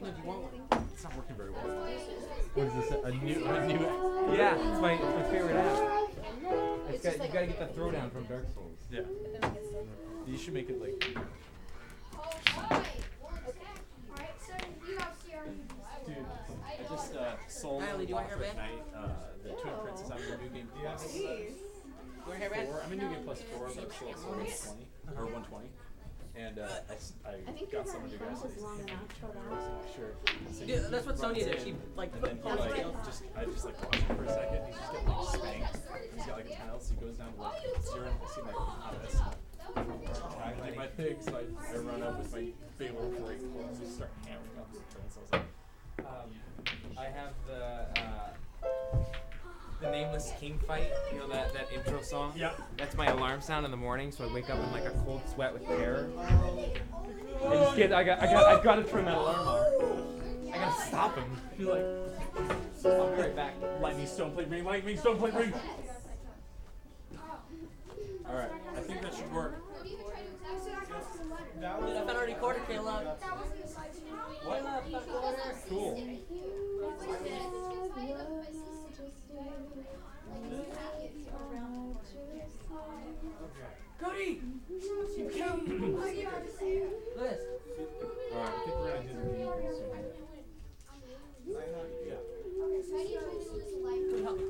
No, do you want one? It's not working very well. What is this? A new? Yeah, it's my favorite app. You gotta get the throwdown from Dark Souls. Yeah. You should make it like. Dude, I just sold Riley, do you want her back? night, the Twin Princess. I'm in New Game Plus. You want her back? I'm in New Game Plus 4, but still at 120 or 120. And I got some of you guys. Sure. So Yeah, that's what Sonya did. She like and then he like I just like watched him for a second. He's just getting like spanked. He's got like a 10 health, so he goes down to like 0. I see like honest. I like my thing, so I run up with my big old break and just start hammering up the prince. I was like, I have the Nameless King fight. You know that intro song. Yeah. That's my alarm sound in the morning, so I wake up in like a cold sweat with terror. And this kid, I gotta turn that alarm off. I gotta stop him. he's like, I'll be right back. lightning stone plate ring, lightning stone plate ring. All right, I think that should work. That Dude, I found a recorder, Caleb. What? Cool. Cody! Look at this. All right, I think we're gonna do the game pretty soon. Yeah. Cody, help me.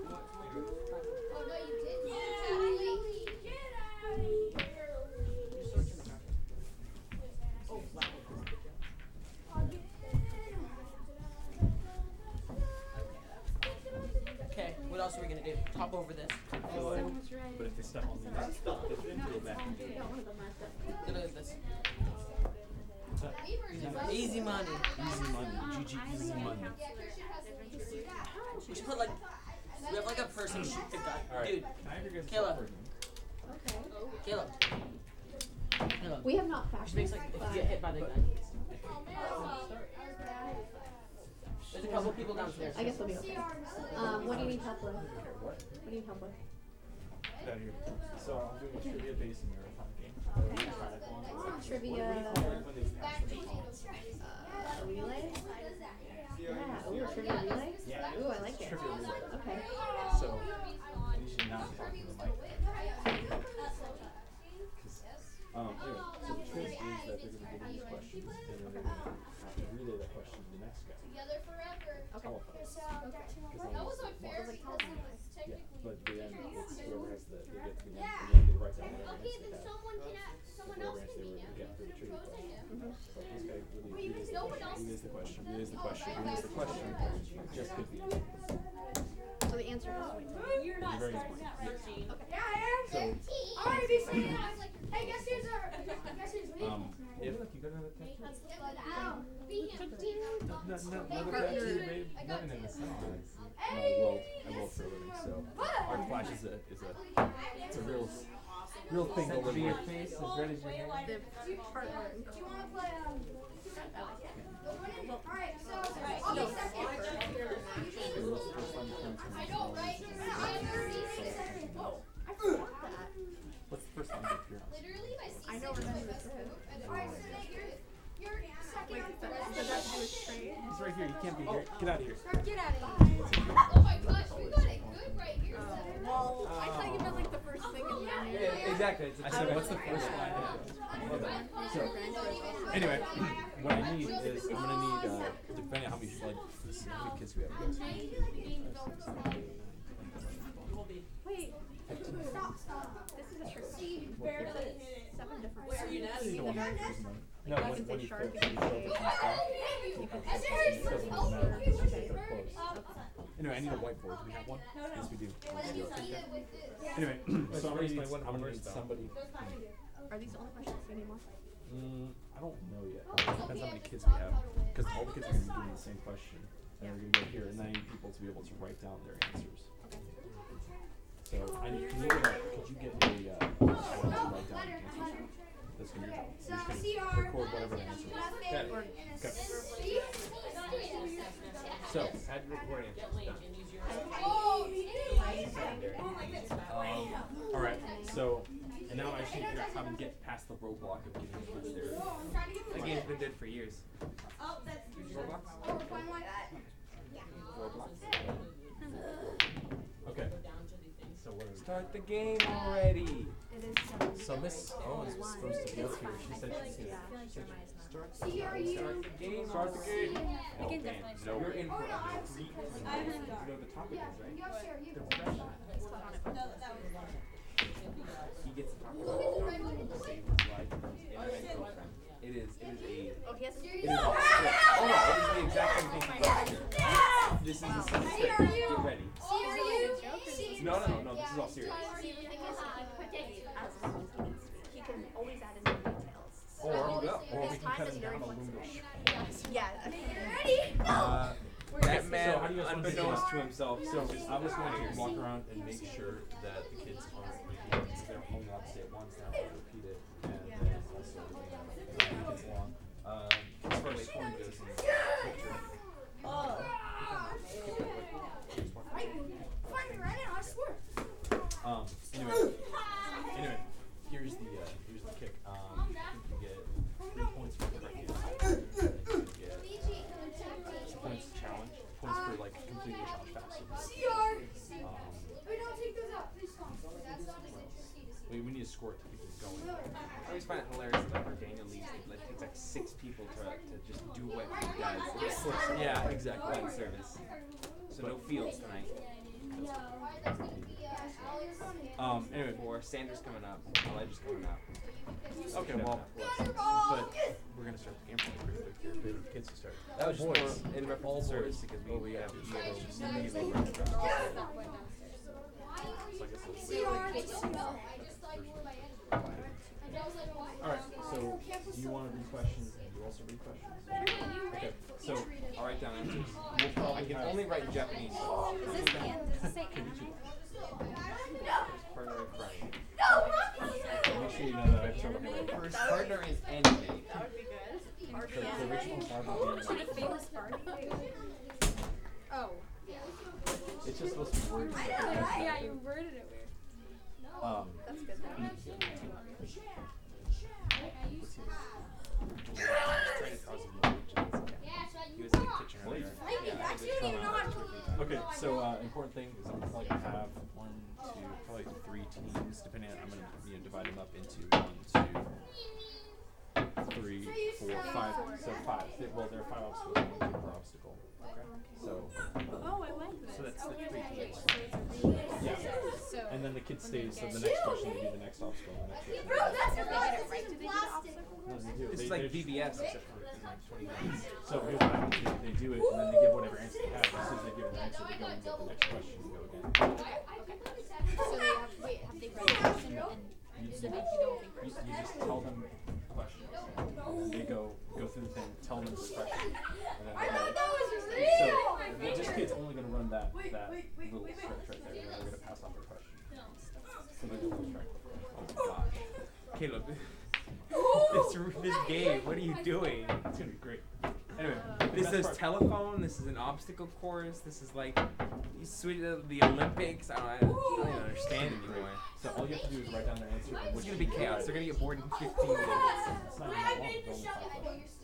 Okay, what else are we gonna do? Top over this. But if they step on the next stuff, it's into the back. Look at this. What's that? Easy money. Easy money. GG easy money. We should put like, we have like a person shoot the gun. All right. Dude, Can I have your guys' Caleb. version? Caleb. Caleb. We have not Which factored. makes like, if you get hit by the gun. There's a couple people downstairs. I guess we'll be okay. What do you need help with? What do you need help with? Get out of here. So I'm doing a trivia based marathon game. Trivia. Relay? Yeah. Ooh, trivia relay? Yeah. Ooh, I like it. Trivia relay. Okay. So you should not talk to the mic. Anyway, so the trick is that they're going to give you these questions, and then they're going to relay that question to the next guy. Qualifies. Yeah, but then it's whoever has the, they get to be and then they write down whatever answer they have. Whatever answer they were get for the trivia question. So this guy really relays the question, relays the question, relays the question, just gives the answer. So the answer is wait. You're very important. So, Hey, guess who's our? if Look, you got another tattoo. another tattoo made nothing in the sun. I will for a living, so Art Flash is a it's a real thing to Set live to your with. face as red as your hair. The partner. Do you want to play? Alright, so I'll be second. I know, right? What's the first line of your house? I know Revenge of the Sith. Alright, so you're second on the list. Does that do with trade? He's right here. You can't be here. Get out of here. Get out of here. Well, I thought you meant like the first thing in the menu. Yeah, exactly. I said, what's the first line? So, anyway, what I need is I'm gonna need depending on how many blood, how many kids we have. Wait. Stop. This is a trick. Barely. 7 different ways. Are you nasty? No, You when can say you shark, fit, you you can show say- different stuff. It doesn't really matter because they're close. Anyway, I need a whiteboard. Do we have one? Yes, we do. Let's do it. Anyway, so I'm gonna need somebody. Are these the only questions you need more? I don't know yet. Depends how many kids we have. Because all the kids are going to be doing the same question. And they're going to go here. And then I need people to be able to write down their answers. So, could you get a, to write down the answers? That's going to be helpful. You're just going to record whatever the answer is. Okay. So, Add recording. alright. So, and now I just need to figure out how to get past the roadblock of getting kids there. That game's been dead for years. Roblox? Or fun like that. Roblox? Okay. So what are we? Start the game already. It is So Miss Owens was supposed to be up here. She said she's gonna. Start C R U. Start the game. Start the game. We can Oh, man. definitely No, you're in for a treat. You I know haven't the topic is, right? Yeah, sure. You. He gets to talk about how he saved his life from his internet girlfriend. It is a. Oh, he has It is a. Oh no, it is the exact same thing. This is the same script. Get ready. C R U. No, this is all serious. See, the thing is, he put Dave as well. He can always add his own details. Or we will. Or we His can time cut is him very down a little flexible. bit. Yeah. Ready? That man, So how do you guys want to do unbeknownst this? to himself, So I was going to walk around and make sure that the kids aren't repeating. If they're only allowed to say it once, they're not allowed to repeat it. And then also the kids along. As far as scoring goes in the picture. Fine, right now, I swear. Anyway, here's the kick. I think you get 3 points for correct answer. And you get points challenge, points for like completing the challenge faster. CR. Wait, don't take those out. Please stop. That's not We need a score to keep this going. I always find it hilarious that like Daniel leaves, it like, takes like 6 people to just do what he does. Yeah, exactly. One service. So no fields tonight. Anyway, Or Sanders coming up, Elijah's coming up. okay, well, but we're gonna start the game pretty quick here. We have kids to start. That was just Boys. more in reference All to service boys. because Oh, we have yeah. So I guess So I guess Alright, so do you want to read questions and you also read questions? Okay, so I'll write down answers. we'll I probably can have only write in Japanese. Is this and does it say anime? Partner in crime. make sure you know that I've told you. First partner is anime. That would be good. The original Barbie Should game, a famous Barbie? Oh. it's just supposed to be words. Yeah, you worded it weird. That's good though. He was in the kitchen earlier. Okay, so important thing is I'm probably gonna have 1, 2, probably 3 teams, depending on I'm gonna divide them up into 1, 2, 3, 4, 5. So 5. Well, there are 5 obstacles and 1 per obstacle. Okay. So Oh, I like this. So that's the 3 teams. yeah, So and then the kid stays. So the next question will be the next obstacle. The next question. Bro, that's if they get it right, do they get an obstacle? No, they do. This They- is like they- VBS except for in like 20 minutes. So here's what happens: they do it, and then they give whatever answer they have. As soon as they give an answer, they go and get the next question and go again. So they have, wait, have they read the question and so they do the whole thing You first? just tell them questions, and then they go through the thing, tell them the question, and then they go. So this kid's only gonna run that little stretch right there, and then they're gonna pass off their question. So they go full strength. Oh gosh. Caleb. This game, what are you doing? It's gonna be great. Anyway, This best is part- telephone, this is an obstacle course, this is like you switch the Olympics. I don't even understand anymore. So all you have to do is write down their answer. and It's which gonna be team you chaos. like. They're gonna get bored in 15 minutes. It's not even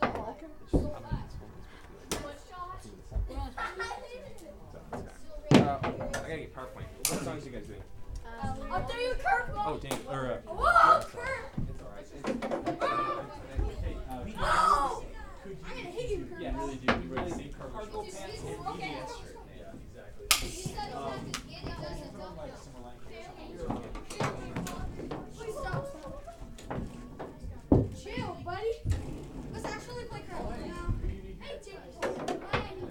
that long. It's only 5 questions. It's just how many it's supposed to be like. I gotta get PowerPoint. What songs are you guys doing? I'll throw you a curveball. Oh, dang. Or, Whoa, curve. It's alright. hey, I'm could gonna you, hit you. yeah, really do. You wear the same cargo pants and VBS shirt. Yeah, exactly. From like Summer Lang or something. Please stop. Chill, buddy. Let's actually play curveball now. Hey, Jake.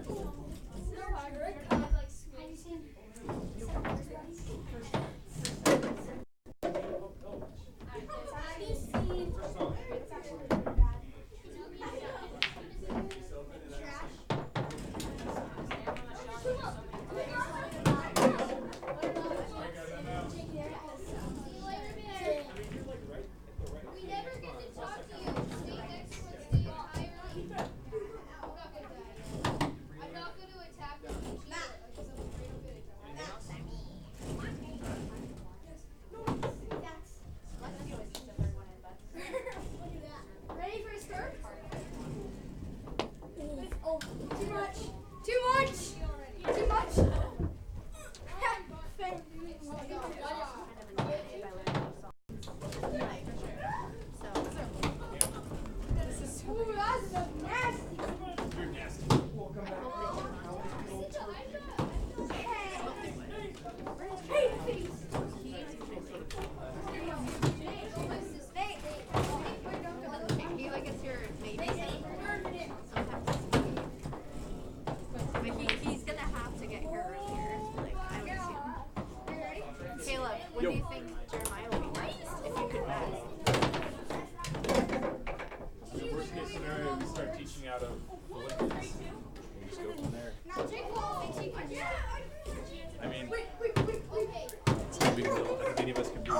much. Too much. Too much. Ooh, that's nasty. You're nasty. He like gets your baby. But he's gonna have to get here earlier. Like I would assume. Caleb, when do you think Jeremiah will be next? If you could bet. In the worst case scenario, we start teaching out of Philippians. We'll just go from there. I mean, it's no big deal. I think any of us could do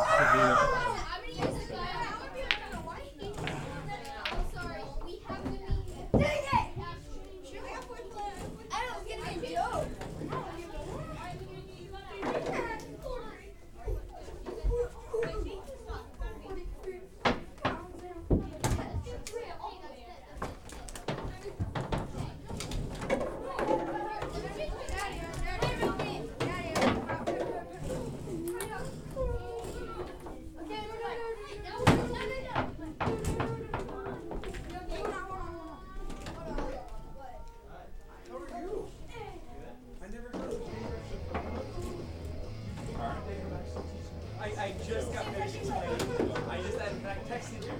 I just got finished explaining. I just had in fact texted you.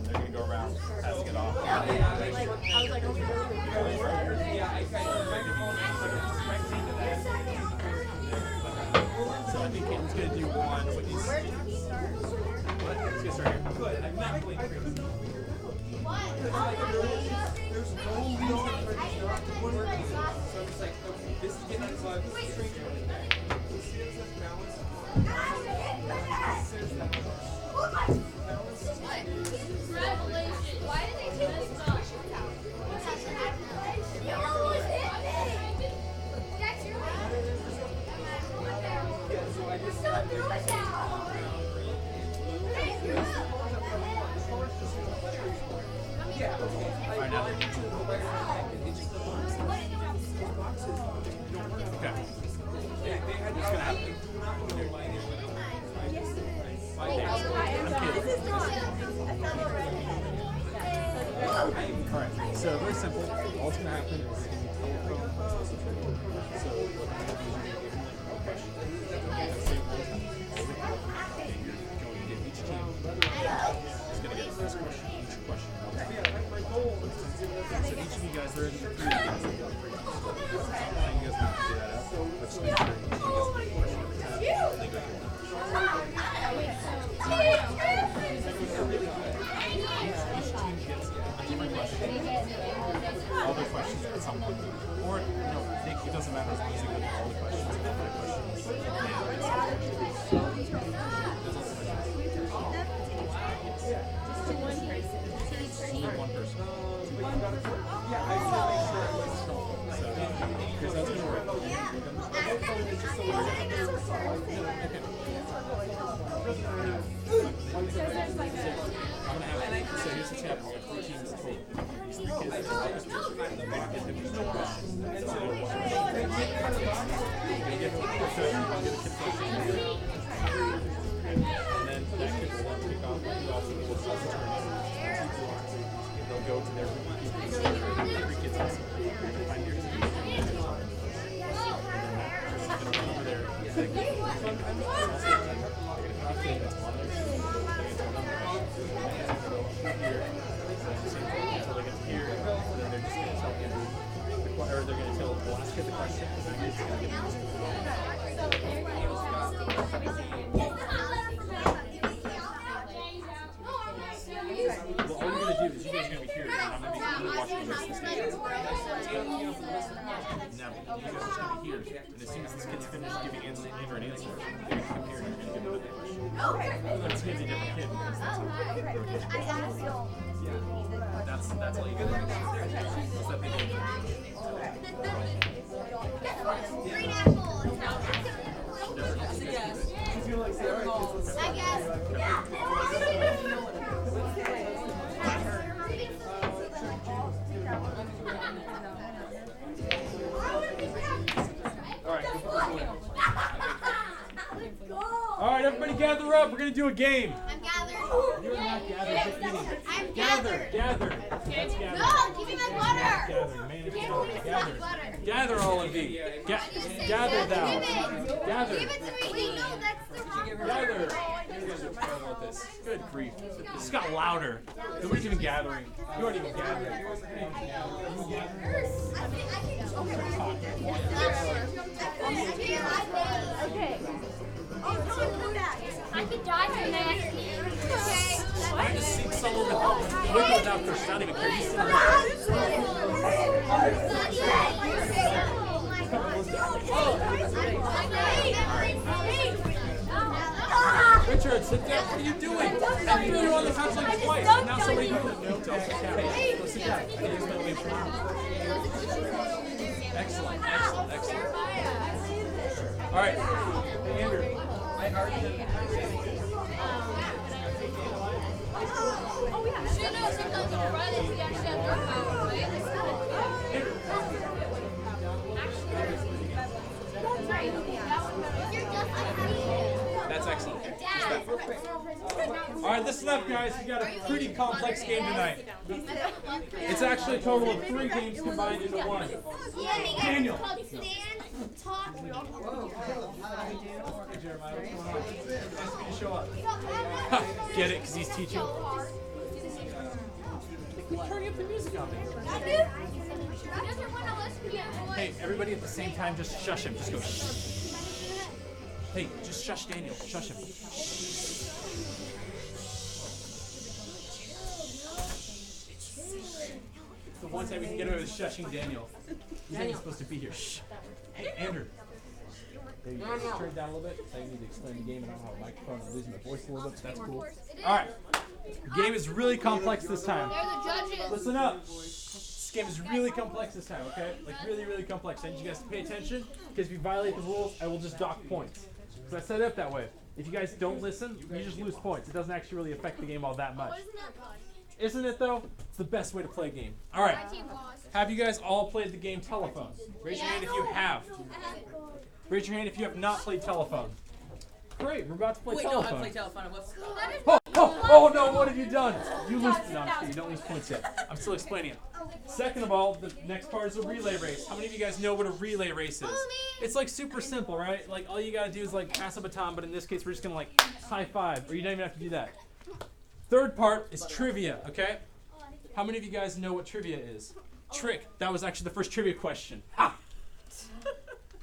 They're going to go around, passing it off. Yeah, I directed into that. So I think Caitlin's going to do one with these. Where did he start? What? Let's get started here. Good. I'm not playing crazy. There's So it's like, okay, this is getting us like straight. Congratulations. Why did they take these questions out? You almost hit me. That's your So I just Don't do it now. Hey, you're up. yeah, okay. Alright, now It just Okay. yeah, they had What's going to happen? Alright, so very simple. All that's going to happen is it's going to be telephone. So what I'm going to do is you're going to give them a question. Let's say one time. And you're going to give each team is going to get this question, each question. So each of you guys are in the three guys. You guys need to figure that out. But just make sure each of you guys get a question every time. And they go through it. Each team gets a different question. All their questions at some point. Or, it doesn't matter as long as they go through all the questions. All the questions. One person. yeah, I just want to make sure it was So, here's how it's going to work. So here's what's happening. We have three teams total. These three kids are all just they get them each one question. And so they're one question. They get to the question, they get a kid question. And then that kid will then pick off the also will turn. They'll go to their three kids also. You're going to find your team. And then that person's going to run over there. They're going to calculate that's one of their teams. They're going to tell them here. Same thing until they get to here. And then they're just going to tell Andrew, or they're going to tell the last kid the question. And then he's going to get the answer. Well, all you're going to do is you guys are going to be here, and I'm going to be watching the rest of the stage. Now, you guys are just going to be here, and as soon as this kid's finished giving Andrew an answer, you're going to come here and you're going to give him another question. But it's going to be a different kid because that's how that's all you got to do. Is that they don't Green apple. I guess. All right, everybody gather up. We're going to do a game. I'm gathered. You're not gathered, just eating. I'm Gather, gathered. gather. Let's gather. No, give me my butter. Gather, man. Give me Gather. my butter. Gather, all of you. Gather thou. Give it. Gather. Give it to me. Wait, no, that's the wrong Gather. word. You guys are fun with this. Good grief. This just got louder. Nobody's even gathering. You aren't even gathering. You aren't even gathering. Okay. I could die from that. Okay. I just see someone without personality even care. You sit Richard, sit down. What are you doing? I threw you on the couch like twice. And now somebody tells us to hey, go sit down. I can use my way for you. Excellent, excellent, excellent. All right. Hey, Andrew. I already did it. She knows sometimes on Fridays we actually have work hours, right? That's excellent. All right, listen up, guys. We got a pretty complex game tonight. It's actually a total of 3 games combined into one. Daniel. Stand, talk. Hey, Jeremiah, what's going on? Nice for you to show up. Get it? Because he's teaching. Turning up the music on me. Hey, everybody at the same time, just shush him. Just go shh. Hey, just shush Daniel. Shush him. It's the one time we can get away with shushing Daniel. He's not even supposed to be here. Shh. Hey, Andrew. There you go. Turn it down a little bit. I need to explain the game. I don't have a microphone. I'm losing my voice a little bit, but that's cool. All right. The game is really complex this time. They're the judges. Listen up. This game is really complex this time, okay? Like really, really complex. I need you guys to pay attention because if you violate the rules, I will just dock points. Because I set it up that way. If you guys don't listen, you just lose points. It doesn't actually really affect the game all that much. Isn't it though? It's the best way to play a game. All right. Have you guys all played the game Telephone? Raise your hand if you have. Raise your hand if you have not played Telephone. Great, we're about to play Telephone. No, I play telephone. Whoops. Oh no, what have you done? You lose. No, I'm just kidding. You don't lose points yet. I'm still explaining it. Second of all, the next part is a relay race. How many of you guys know what a relay race is? It's like super simple, right? Like all you gotta do is like pass a baton, but in this case we're just gonna like high five, or you don't even have to do that. Third part is trivia, okay? How many of you guys know what trivia is? Trick. That was actually the first trivia question. Ha!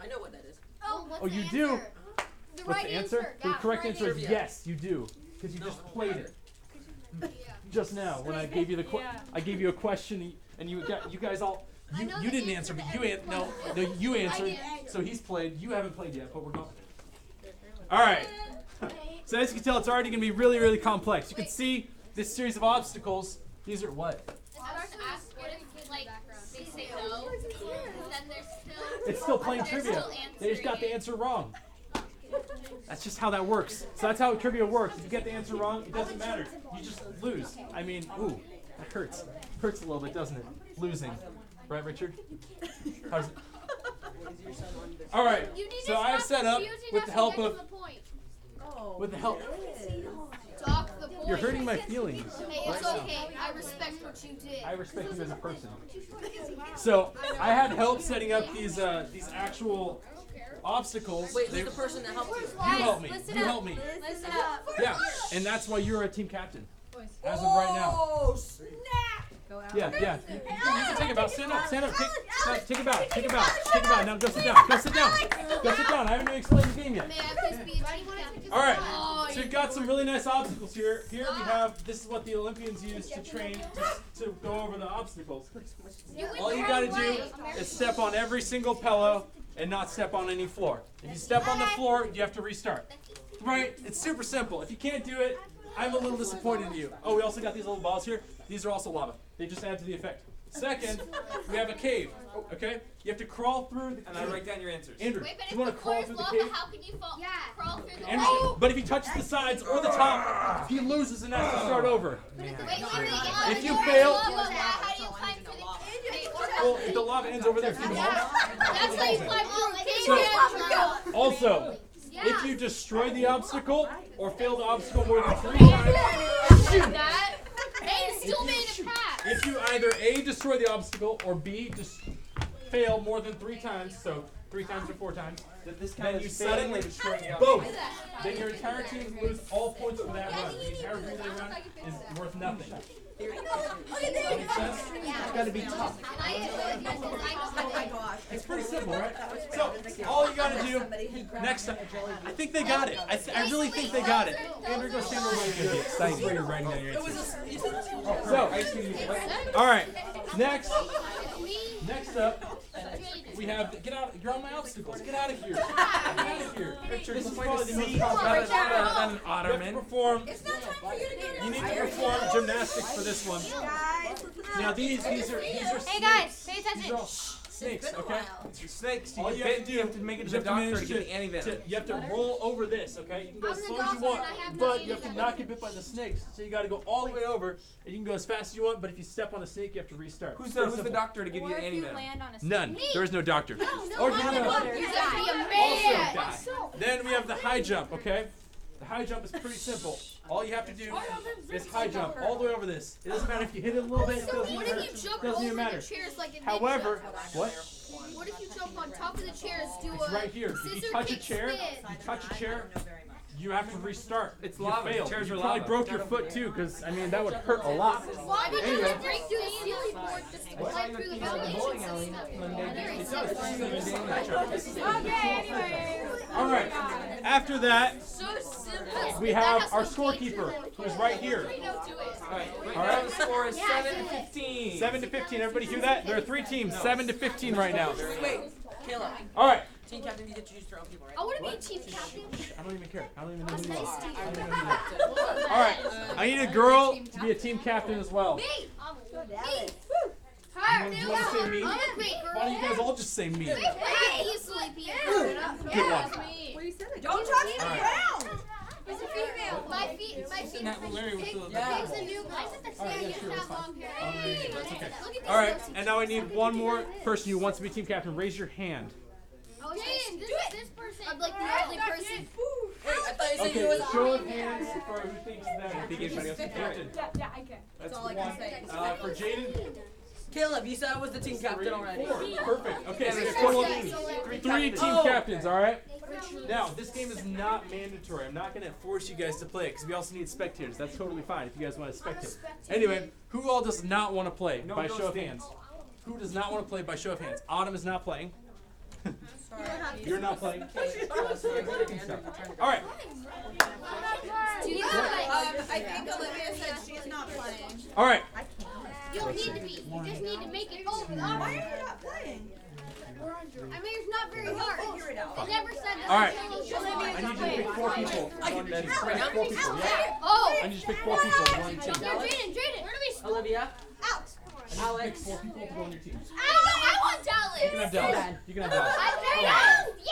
I know what that is. Oh, you do? What's the answer? The correct answer is answer. yes, you do, because you just played it just now when I gave you the I gave you a question and you guys all you didn't answer, but you answered. So he's played. You haven't played yet, but we're going. All right. So as you can tell, it's already going to be really, really complex. You can see this series of obstacles. These are what? It's still playing trivia. They just got the answer wrong. That's just how that works. So that's how trivia works. If you get the answer wrong, it doesn't matter. You just lose. I mean, ooh, that hurts. Hurts a little bit, doesn't it? Losing. Right, Richard? How's it? All right. So I have set up with the help of You're hurting my feelings. Hey, it's okay. I respect what you did. I respect you as a person. So I had help setting up these actual obstacles. Wait, who's the person that helped you? You help me. You help me. Listen up. Yeah, and that's why you're a team captain. As of right now. Oh, snap! Yeah. You can take a bow. Stand up. Take a bow. Take a bow. Now go sit down. Go sit down. I haven't even explained the game yet. May I please be a team captain? All right. So we've got some really nice obstacles here. Here we have. This is what the Olympians use to train to go over the obstacles. All you got to do is step on every single pillow and not step on any floor. If you step on the floor, you have to restart. Right? It's super simple. If you can't do it, I'm a little disappointed in you. Oh, we also got these little balls here. These are also lava. They just add to the effect. Second, we have a cave. Okay? You have to crawl through the And I write down your answers. Andrew, Wait, but do if you want the to crawl floor is through the lava, cave? how can you fall? Yeah. Crawl through the Andrew, wall. but if he touches the sides or the top, he loses and has to start over. Wait. If you fail- how do you climb through the cave? Well, the lava ends over there. See the hole? That's how you climb through a cave. So, also, if you destroy the obstacle or fail the obstacle more than 3 times, That and still made a pass. if you either A, destroy the obstacle, or B, just fail more than 3 times, so 3 times or 4 times, then you suddenly destroy the both. Then your entire team lose all points for that run. The entire relay run is worth nothing. Make sense? It's gotta be tough. It's pretty simple, right? So, all you gotta do next time, I think they got it. I really think they got it. Andrew, go stand over here. Exciting. You're writing down your It was answers. a, you said So, all right. Next up, we have get out. You're on my obstacles. Get out of here. Get out of here. This is probably the most Not complicated. an You have to ottoman. perform. You need to perform gymnastics for this one. Now these are Hey snakes. guys, pay These attention. are all snakes, okay? It's your snakes. All You you have have to do you have to make it is to you the have to doctor manage to get the antivenom. you have to roll over this, okay? You can go as slow as you want, but you have to not get bit by the snakes. So you got to go all the way over, and you can go as fast as you want. But if you step on a snake, you have to restart. Who's It's the pretty who's the simple. doctor to give you the antivenom? on a None. There is no doctor. Or you You're know, gonna be a also man. die. Then we have the high jump, okay? The high jump is pretty simple. All you have to do is high jump all the way over this. It doesn't matter if you hit it a little bit. It doesn't What even if you hurt. jump Doesn't over even matter. the chairs like a However, ninja? what? What if you jump on top of the chairs, do It's a right here. If you scissor touch a kick chair, spin? you have to restart. It's You lava. failed. Chairs You are probably lava. broke your foot too, because I mean that would hurt a lot. Why would you Anyway. break through the ceiling board just to climb through the ventilation system? Very It does. This is a simple. big matchup. This is a- anyways. All right. After that, so simple. we have our scorekeeper, who's right here. Alright, right All now right. the score is 7-15. 7 to 15. Everybody hear that? There are 3 teams. 7 to 15 right now. Wait, Caleb. All right. Team captain, you get to choose your own people, right? I want to be team captain. I don't even care. I don't even know who you Nice are. team. I don't even know who you are. All right. I need a girl to be a team captain as well. Me. Me. You want to say me? I'm a great girl. Why don't you guys all just say me? I can easily be a girl. Good one. Don't touch the ground. It's a female. My feet. Not Larry with the- Pig's a new guy. Alright, yeah, You sure, have that's fine. long hair. That's okay. Look at All right. this. And now I need one more person who wants to be team captain. Raise your hand. Oh, Jaden, this person. I'm like the only person. Hey, I thought you said Okay. you was Show of hands for who thinks that. Think anybody else is captain. Yeah, I can. That's all I one. can say. For Jaden. Caleb, you said I was the team captain already. 4. Perfect. Okay, so there's total of 3 team captains, all right? Now, this game is not mandatory. I'm not going to force you guys to play it because we also need spectators. That's totally fine if you guys want to spectate. Anyway, who all does not want to play No, by don't show of stand. hands? Who does not want to play by show of hands? Autumn is not playing. You're not playing. All right. I think Olivia said she's not playing. All right. You don't need to be. You just need to make it over. Why are you not playing? I mean, it's not very hard. Figure it out. I never said that. All right. Olivia. I need you to pick 4 people. One team. 4 people. Yeah. Oh. I need you to pick 4 people. One team. Jaden, where do we Olivia, Out. Alex. 4 people to go on your team. I want Dallas. You can have Dallas. You can have Dallas.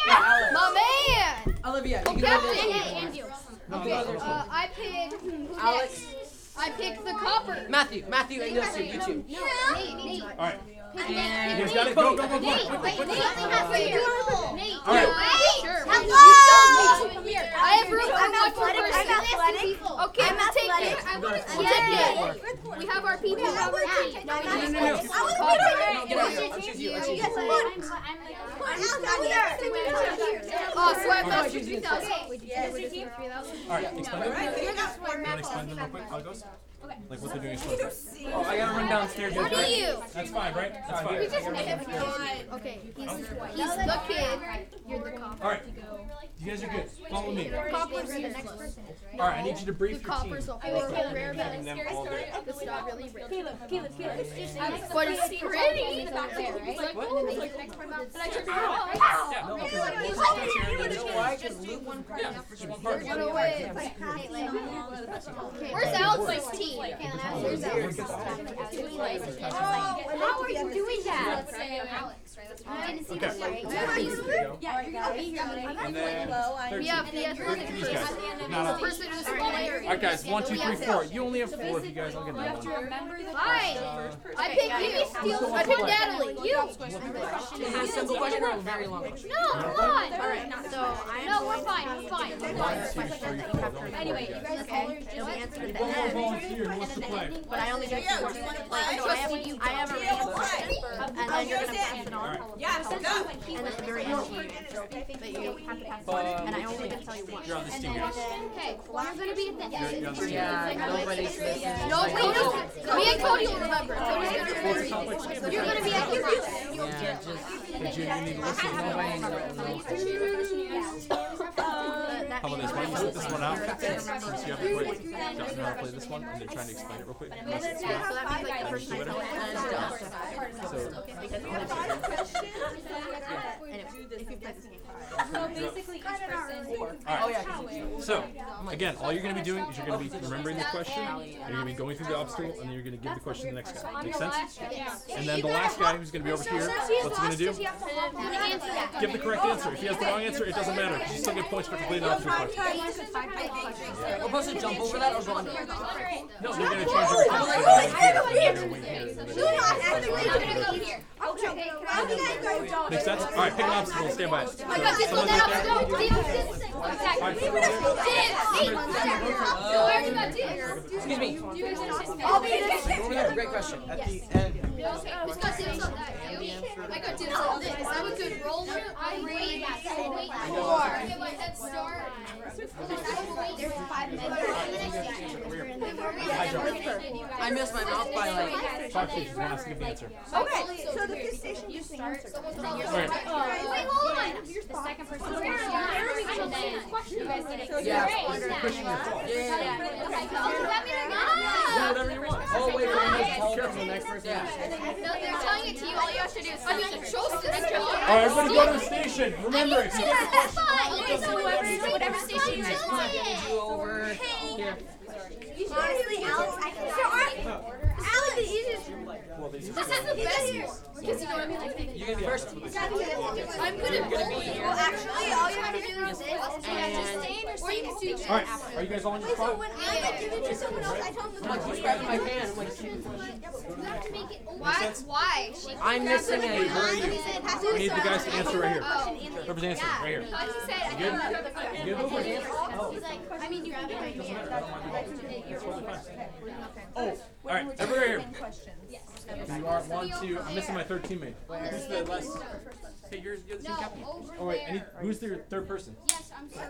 Yeah. My man. Olivia, you can Captain go and you. Okay, I picked who's Alex. next? I picked the copper. Matthew, and those two, you two. Nate. All right. And You guys got it. Go, go, go, go. Nate, Quick, wait, quick, Nate quick. only has 3 years. Nate, All right. Sure. Hello. Come here. I have room for I'm one athletic. person. I'm athletic. Okay, I'm we'll take athletic. it. I want to We'll take it. We have our people. Yeah, we're Now taking- we No, need no, to no. pick I was copper. gonna No, get out of here. I'll choose you. I'll choose you. Oh, so I must choose you. 3,000. All right. Explain them. You want to explain them real quick? How it goes? Like what they're doing is supposed to. Oh, I gotta run downstairs. What are you? That's fine, right? That's We fine. just met him. Okay, he's the kid. You're the copper. All right. You guys are good. Follow me. Copper's the next person. All right. I need you to The brief your team. copper's a horrible rare Having them all day. It's not really rare. Caleb. But it's pretty. It's like, oh, it's like next part about. But I took it off. Yeah, no, because You know why? Because Luke won. Yeah, just one part. We're gonna win. Where's Alex's team? How are you doing that? Didn't see this, right? And then Yeah, these guys. Not up. Alright guys, 1, 2, 3, 4. You only have 4 of you guys. I'll get that one. Fine. I picked you. I picked Natalie. You. Is it a simple question or a very long question? No, come on. Alright, so No, we're fine. We're fine. anyway, you guys all are just answer at the One more end. volunteer who wants to play. But I only get 2 questions. Like, so I have a random question, and then you're gonna pass it on. And then at the very end, you that you have to pass it on, and I only get to tell you one. You're on this team, guys. Okay, we're gonna be at the end. You're on this team. Yeah, nobody's listening. No, wait, no. Me and Cody will remember. Cody's gonna remember. You're gonna be at the end. Yeah, just Hey, June, you need to listen. nobody knows. How about this? Why don't you sit this one out? Since you have to play, know how to play this one, and they're trying to explain it real quick. So that means like the first time I tell it, and then it's after that. So, Because all anyway, if you play this game. So basically each person. alright. So, again, all you're going to be doing is you're going to be remembering the question, and you're going to be going through the obstacle, and then you're going to give the question to the next guy. Make sense? And then the last guy who's going to be over here, what's he going to do? Give the correct answer. If he has the wrong answer, it doesn't matter. You still get points for completing the obstacle question. We're supposed to jump over that or go under it? No, they're going to change everything. So they're going to wait here. Make sense? Alright, pick an obstacle and stand by it. I got this one. That Excuse me. I'll be this. Over there, great question. At the end. Who's got dibs on that? You? I got dibs on this. I'm a good roller. I wait. Four. Get my head start. There's 5 minutes. I missed my mouth by like. Talk to you. Just want to give the answer. Okay, so the fifth station you start. Alright. Wait, hold on. The second person to answer, and then you guys get it. Yeah. Pushing your fault. Yeah. Do whatever you want. Oh wait, we're gonna tell the next person. No, they're telling it to you. All you have to do is I mean, chose this. Alright, everybody go to the station. Remember, if you get the question. Okay, so whatever station you're You over here. Honestly, Alex, I can start. Alex, the easiest. This is the best. Because you know what I mean? Like, You're gonna be first. I'm good at bowling. Well, actually, all you have to do is this. Just stay in your seat. Or you can do Alright, are you guys all in your So spot? when I like give it to someone else, I tell them Like, he's grabbing my hand. I'm like, Why? I'm missing a. We need the guys to answer right here. Whoever's answering, right here. Good? You good? I mean, you can get right here. Oh, alright, everybody right here. You are 1, 2. I'm missing my third teammate. Who's the last? Hey, you're the team captain. Oh wait, who's their third person? Yes, I'm sorry.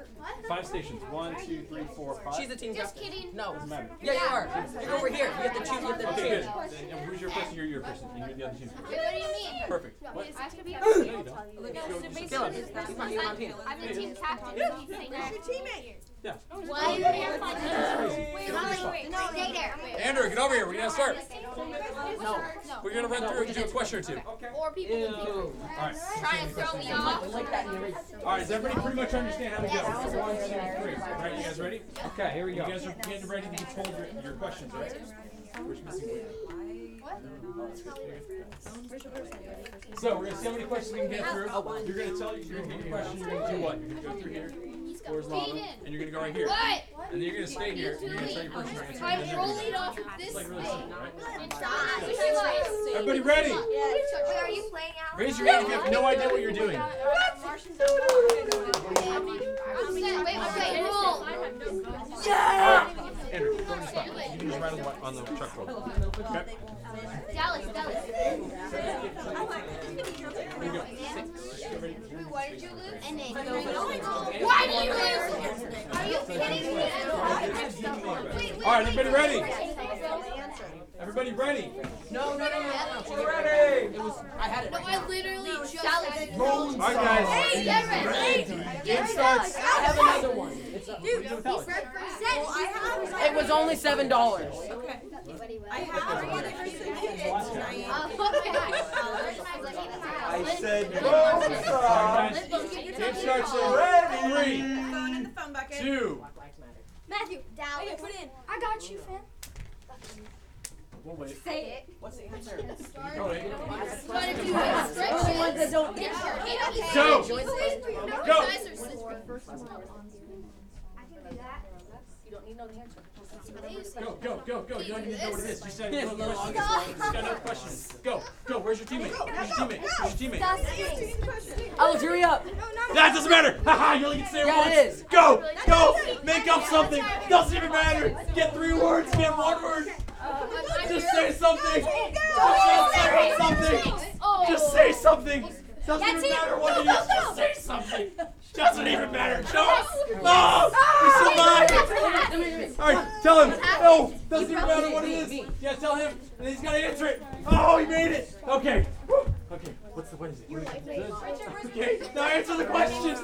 5 stations. 1, 2, 3, 4, 5. She's the team Just captain. kidding. No. Doesn't matter. Yeah, you are. You're over here. You have to choose. You have to Okay, good. choose. And who's your person? You're your person. And you're the other team's person. Wait, what do you mean? Perfect. What? I have to be No, you don't. Caleb, you're on team. I'm the team captain. Your teammate. Yeah. What? Wait, stay there. Andrew, get over here. We're gonna start. No. We're gonna run through and do a question or two. Or people Ew. Alright. trying to throw me off. Like that in your race. Alright, does everybody pretty much understand how to go? 1, 2, 3. Alright, you guys ready? Okay, here we go. You guys are getting ready to be told your questions, right? Which missing one? So we're gonna see how many questions we can get through. You're gonna get your question, you're gonna do what? You're gonna go through here, horizontal, and you're gonna go right here. What? And then you're gonna stay here, and you're gonna tell your person your answer. and then I'm they're gonna rolling go. off of this It's like really thing. simple, right? Everybody ready? Wait, are you playing out? Raise your hand if you have no idea what you're doing. Wait, okay, roll. Andrew, go to the spot. You can just ride on the truck roll. Okay? Dallas. Here we go. Why did you lose? Why did you lose? Are you kidding me? Alright, everybody ready? Everybody ready? No. We're ready! It was. I had it. No, I literally just said it. Alright guys. Get ready. Game starts. I have another one. It's a, it was only $7. I said Alright guys. Game starts in 3, 2. Matthew, Dallas. Put in. I got you, fam. We'll wait. Say it. What's the answer? Go, Aiden. But if you stretch The ones that don't get your hands. Go! You Go! guys are such I can do that. You don't need no answer. Go. You don't even know what it is. Just say no question. Just got another question. Go. Where's your teammate? Where's your teammate? Alex, hurry up. That doesn't matter. Haha, you only get to say it Yeah, once. it is. Go. Make up something. Doesn't even matter. Get 3 words. Get 1 word. Just say something. Just say something. Doesn't even matter what it is. Just say something. Doesn't even matter. Jump. No. We survived. All right, tell him. No, doesn't even matter what it is. Yeah, tell him, and he's gotta answer it. Oh, he made it. Okay. Okay. What is it? Okay. Now answer the question.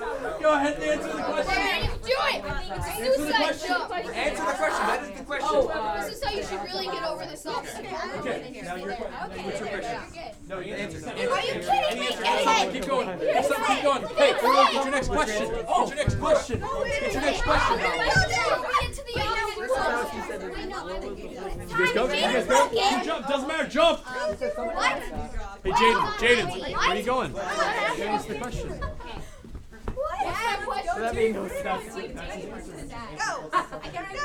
Go ahead and answer the question. Do it! It's a suicide jump. Answer the question. That is the question. This is how you should really get over this obstacle. Okay. Now your question. What's your question? No, you answer. Are you kidding me? Get it! Keep going. Keep going. Hey, everyone, get your next question. Get your next question. Get your next question. Into the other. You guys go? You jump. Doesn't matter. Jump. What? Hey, Jaden, where are you going? Answer the question. That means no stuff. Go. I gotta go.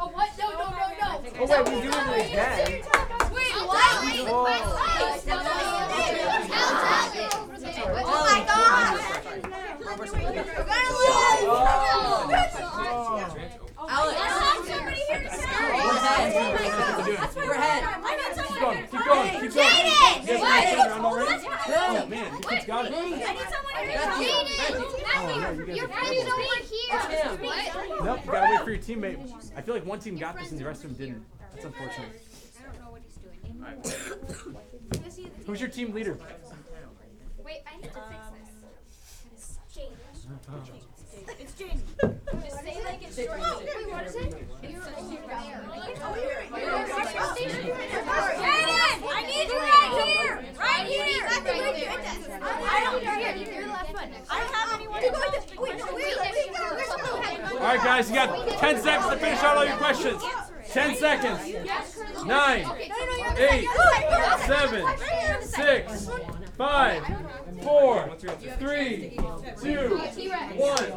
Oh, what? No. Oh, wait, we do it again. Wait, what? Oh my gosh. We're gonna lose. Alex. Somebody here to start. Your head. Keep going. Jaden! You guys got it around already? Oh, man, you kids got it. I need someone here to You're fighting over here. What? Nope, you gotta wait for your teammate. I feel like one team got this and the rest of them didn't. That's unfortunate. Who's your team leader? Wait, I need to fix this. Jaden. It's Jaden. Just say like it's short. Wait, what is it? Jaden! I need you right here! Right here! I don't care. You're the last one. I don't have anyone. Alright, guys, you got 10 seconds to finish out all your questions. 10 seconds. 9, 8, 7, 6, 5, 4, 3, 2, 1.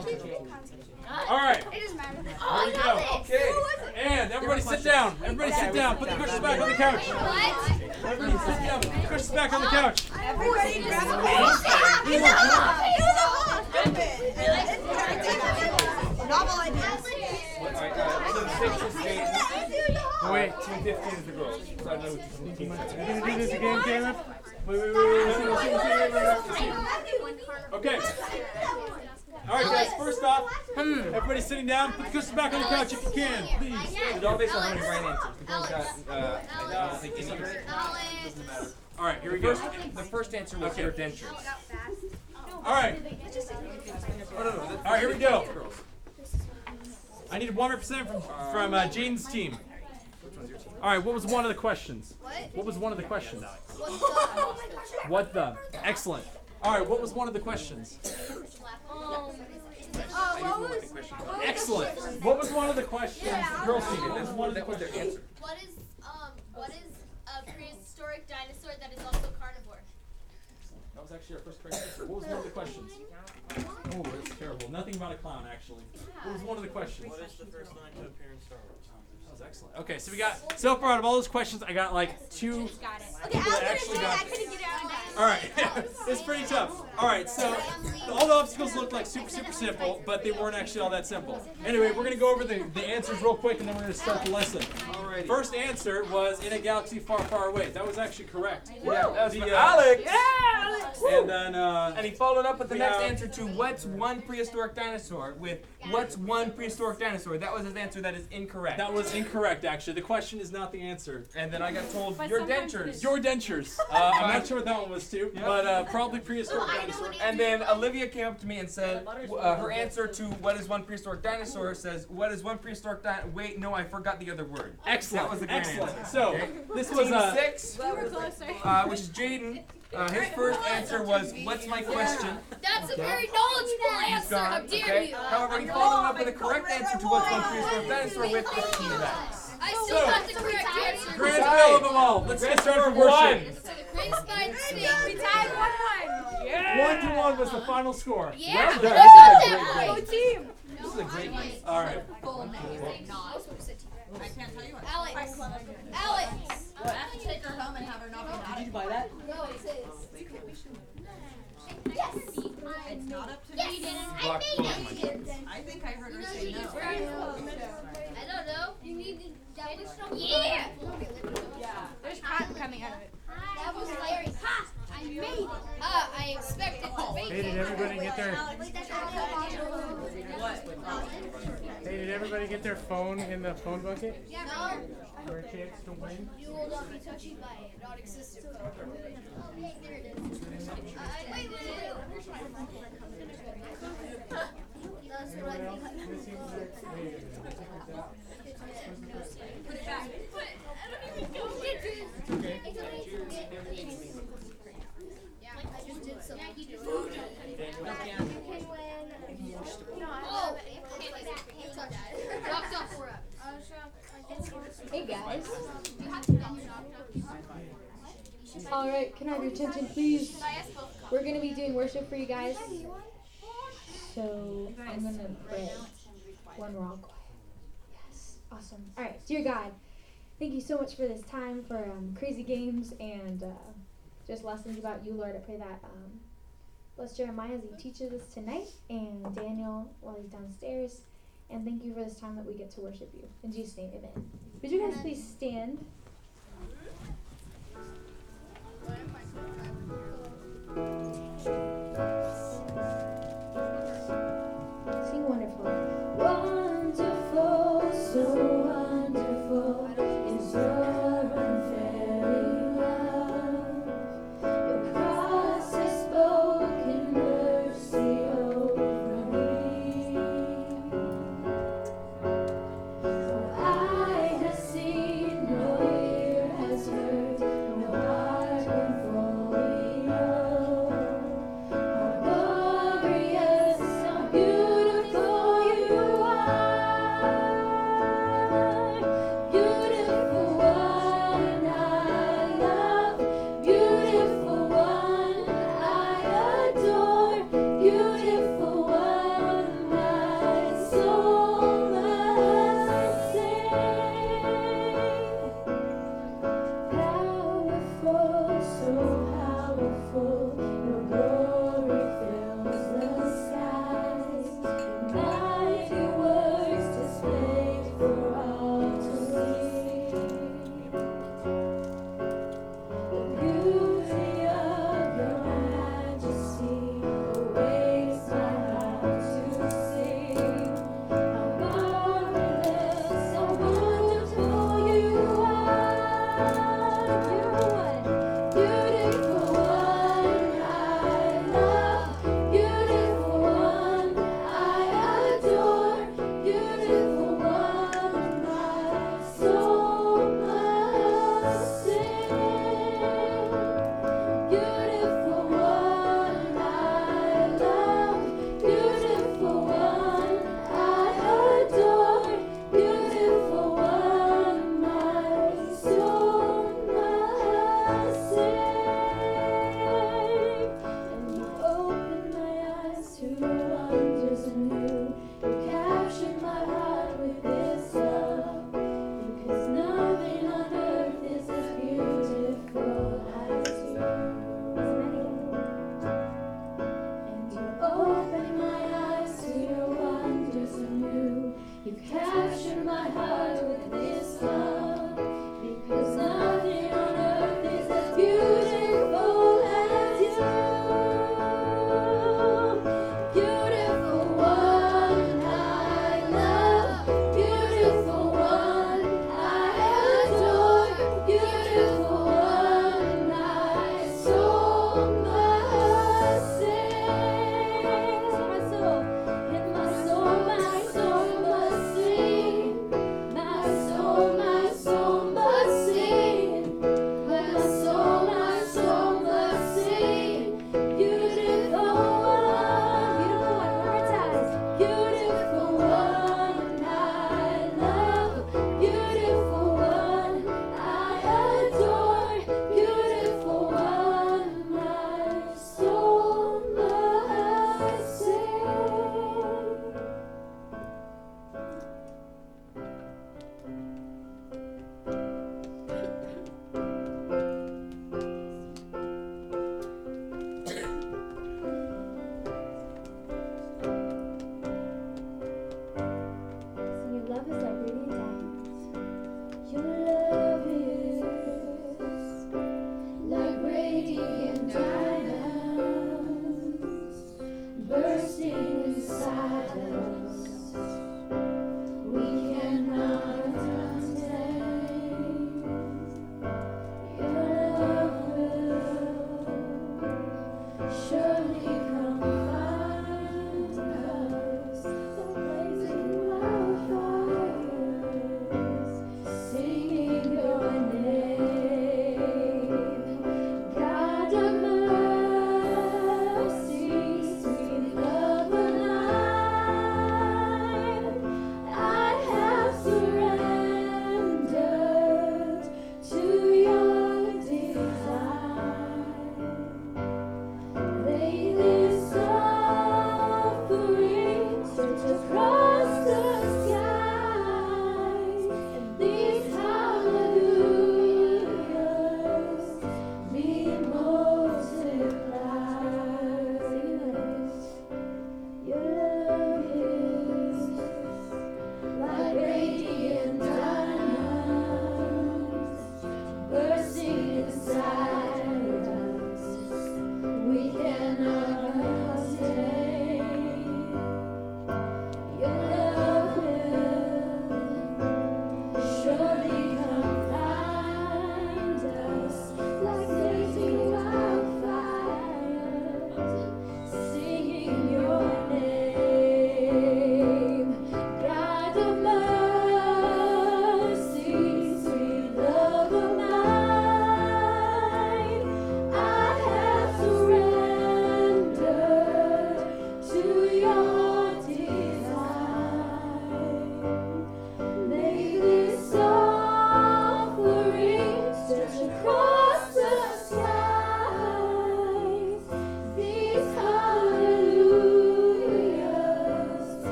Alright. Here we go. Okay. And everybody sit down. Everybody sit down. Put the cushions back on the couch. Everybody sit down. Put the cushions back on the couch. Everybody grab a novel ideas. So the 6 is Jaden. Oh, wait, team 15 is the girls. So I know which team that's You gonna do this again, Caleb? Wait. Okay. Alright, guys, first off, everybody sitting down. Put the cushions back on the couch if you can, please. It's all based on how many right answers. The girls got, I don't think any right. Alright, here we go. The first answer was your dentures. Alright. Alright, here we go. I need 100% from Jaden's team. Alright, what was one of the questions? What was one of the questions? What the? Excellent. Alright, what was one of the questions? Excellent. What was one of the questions? Girls team, what was one of the questions? What is a prehistoric dinosaur that is also carnivore? That was actually our first correct answer. What was one of the questions? Oh, that's terrible. Nothing about a clown, actually. What was one of the questions? What is the first line to appear in Star Wars? That was excellent. Okay, so we got, so far out of all those questions, I got like 2 people that actually got it. Alright, it's pretty tough. Alright, so all the obstacles looked like super simple, but they weren't actually all that simple. Anyway, we're going to go over the answers real quick and then we're going to start the lesson. Alrighty. First answer was in a galaxy far away. That was actually correct. Yeah, that was The, for Alex. And then, And he followed up with the we next have- answer to what's one prehistoric dinosaur with what's one prehistoric dinosaur. That was his answer. That is incorrect. that was incorrect, actually. The question is not the answer. And then I got told your dentures. Your dentures. I'm not sure what that one was too, but probably prehistoric dinosaur. And then Olivia came up to me and said her answer to what is one prehistoric dinosaur says what is one prehistoric dinosaur. Wait, no, I forgot the other word. Excellent. That was the great Excellent. answer. So this was Team 6, which is Jaden. His first answer was what's my question? That's a very knowledgeable answer. How dare you? However, he followed up with a correct answer to what's one prehistoric dinosaur with the T-Rex. I still got the correct answer. Grand final of them all. Let's get started for worship. So the great spine snake. We tied 1-1. Yeah. 1-1 was the final score. Yeah. Well I done. got This is a that great right. game. Team. This is a great game. All right. I can't tell you what. Alex. Alex. We'll have to take her home and have her not be mad. Did you buy that? No, it's his. Yes. It's not up to Yes. me. I made it. I think I heard her say You no. just I don't know. You need to. That was so. Yeah. There's cotton coming out of it. That was hilarious. Ha! I made it. I expected to make Hey, did everybody get their What? Hey, did everybody get their phone in the phone bucket? No. For a chance to win? You will not be touched by a non-existent phone. Okay, there it is. Wait. That's what I think. This seems like, wait a minute, this seems like that. Put it back. Yeah, I just did something. You can win. Oh, dropped off for us. Hey guys. Alright, can I have your attention please? We're going to be doing worship for you guys. So, I'm going to pray when we're all quiet. Yes, awesome. Alright, dear God, thank you so much for this time, for crazy games and just lessons about you, Lord. I pray that bless Jeremiah as he teaches us tonight and Daniel while he's downstairs. And thank you for this time that we get to worship you. In Jesus' name, amen. Would you guys please stand? Sing wonderful. Wonderful, so wonderful is your unfailing love. Your cross has spoken mercy over me. No eye has seen, no ear has heard, no heart can fully know how glorious, how beautiful you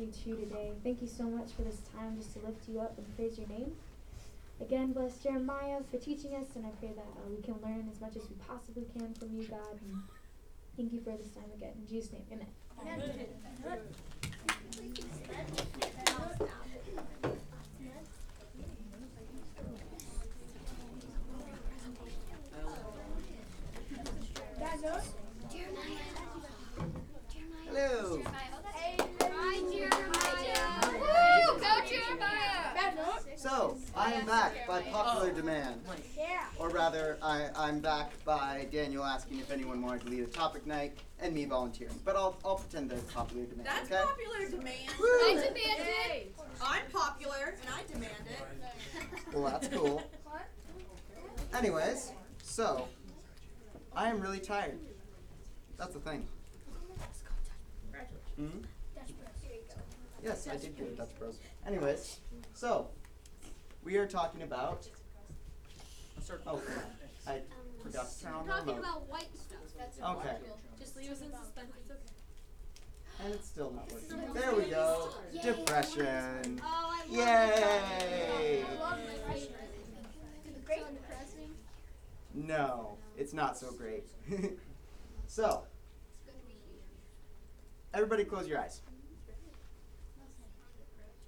you too today. Thank you so much for this time just to lift you up and praise your name. Again, bless Jeremiah for teaching us, and I pray that we can learn as much as we possibly can from you, God. And thank you for this time again. In Jesus' name, amen. Hello. Hi, Jeremiah. Woo! Go, Jeremiah. So, I am back by popular demand. Or rather, I'm back by Daniel asking if anyone wanted to lead a topic night and me volunteering. But I'll pretend that it's popular demand, That's okay? popular demand. I demand it. I'm popular and I demand it. Well, that's cool. Anyways, so, I am really tired. That's the thing. Hmm? Yes, I did get a Dutch Bros. Anyways, so, we are talking about... Oh, I forgot to turn on the Talking remote. about white stuff. That's Okay. Just leave us in suspense. It's okay. And it's still not working. There we go. Yay. Depression. Oh, I love Yay! I love depression. Is it so depressing? No, it's not so great. So, everybody close your eyes.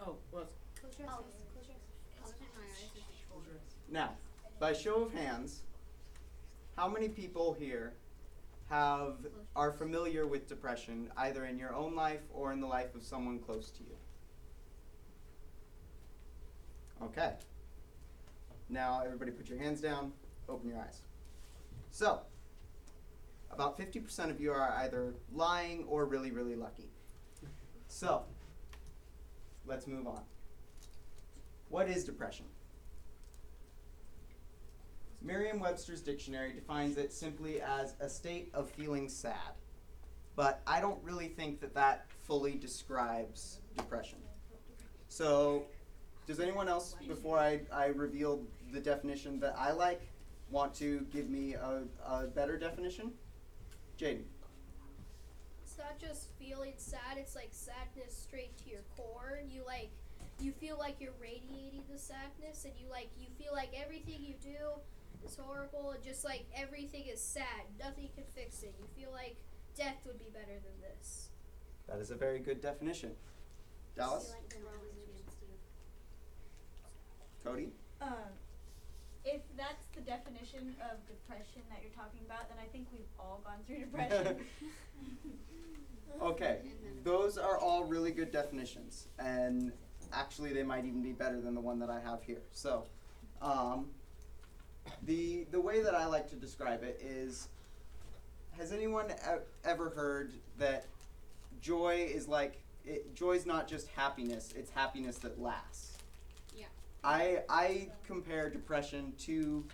Oh, well, Close your eyes. Close your eyes. Now, by show of hands, how many people here are familiar with depression, either in your own life or in the life of someone close to you? Okay. Now, everybody put your hands down, open your eyes. So, about 50% of you are either lying or really, really lucky. So, let's move on. What is depression? Merriam-Webster's dictionary defines it simply as a state of feeling sad. But I don't really think that that fully describes depression. So, does anyone else, before I reveal the definition that I like, want to give me a better definition? Jaden. It's not just feeling sad, it's like sadness straight to your core. You feel like you're radiating the sadness, and you feel like everything you do is horrible, and just like everything is sad. Nothing can fix it. You feel like death would be better than this. That is a very good definition. Dallas? Cody? If that's the definition of depression that you're talking about, then I think we've all gone through depression. Okay, those are all really good definitions, and actually they might even be better than the one that I have here. So, the way that I like to describe it is, has anyone ever heard that joy is joy's not just happiness, it's happiness that lasts? Yeah. I compare depression to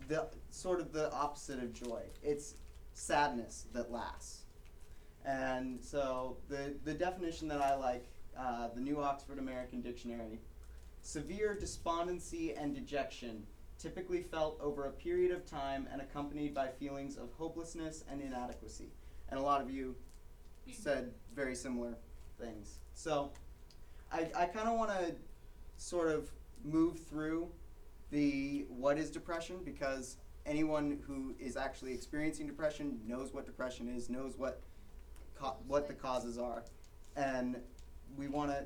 the sort of the opposite of joy. It's sadness that lasts. And so the definition that I like, the New Oxford American Dictionary, severe despondency and dejection typically felt over a period of time and accompanied by feelings of hopelessness and inadequacy. And a lot of you said very similar things. So I kind of want to sort of move through the what is depression, because anyone who is actually experiencing depression knows what depression is, knows what the causes are, and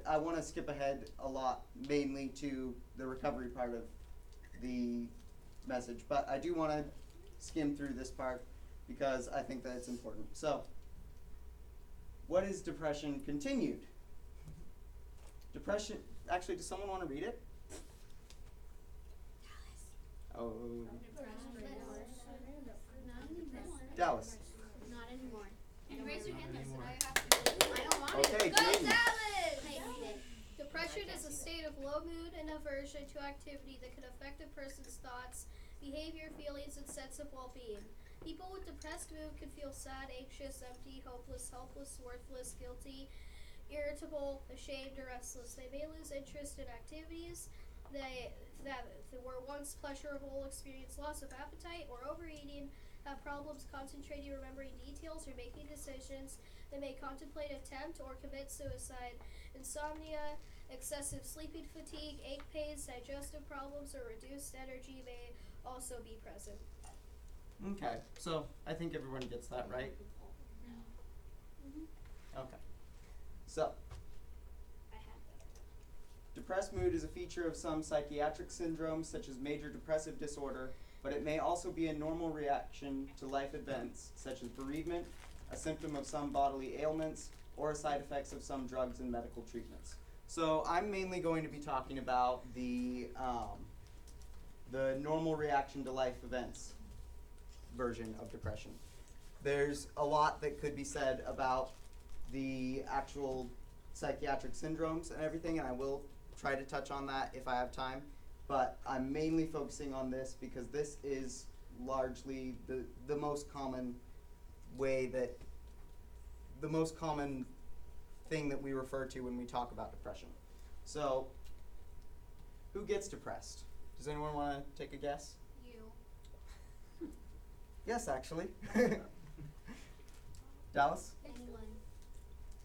I want to skip ahead a lot, mainly to the recovery part of the message, but I do want to skim through this part because I think that it's important. So, what is depression continued? Depression, actually, does someone want to read it? Oh. Dallas. Not anymore. You raise your hand, and I have to. I don't want Okay, it. Go, Jaden. Dallas! Depression is a state of low mood and aversion to activity that can affect a person's thoughts, behavior, feelings, and sense of well-being. People with depressed mood can feel sad, anxious, empty, hopeless, helpless, worthless, guilty, irritable, ashamed, or restless. They may lose interest in activities that were once pleasurable, experience loss of appetite or overeating, have problems concentrating, remembering details, or making decisions. They may contemplate attempt or commit suicide. Insomnia, excessive sleeping fatigue, ache pains, digestive problems, or reduced energy may also be present. Okay, so I think everyone gets that, right? Okay. So, depressed mood is a feature of some psychiatric syndromes, such as major depressive disorder, but it may also be a normal reaction to life events, such as bereavement, a symptom of some bodily ailments, or a side effects of some drugs and medical treatments. So I'm mainly going to be talking about the normal reaction to life events version of depression. There's a lot that could be said about the actual psychiatric syndromes and everything, and I will try to touch on that if I have time, but I'm mainly focusing on this because this is largely the most common way that, the most common thing that we refer to when we talk about depression. So, who gets depressed? Does anyone want to take a guess? You. Yes, actually. Dallas? Anyone.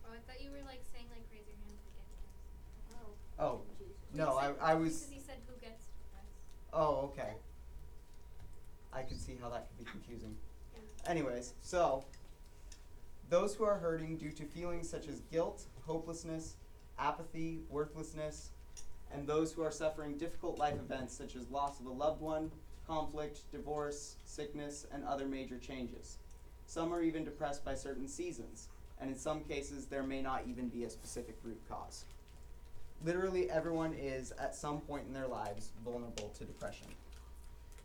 Oh, I thought you were like saying like raise your hand to get depressed. Oh, no, I was... Because he said who gets depressed. Oh, okay. I can see how that could be confusing. Anyways, so, those who are hurting due to feelings such as guilt, hopelessness, apathy, worthlessness, and those who are suffering difficult life events such as loss of a loved one, conflict, divorce, sickness, and other major changes. Some are even depressed by certain seasons, and in some cases there may not even be a specific root cause. Literally everyone is, at some point in their lives, vulnerable to depression.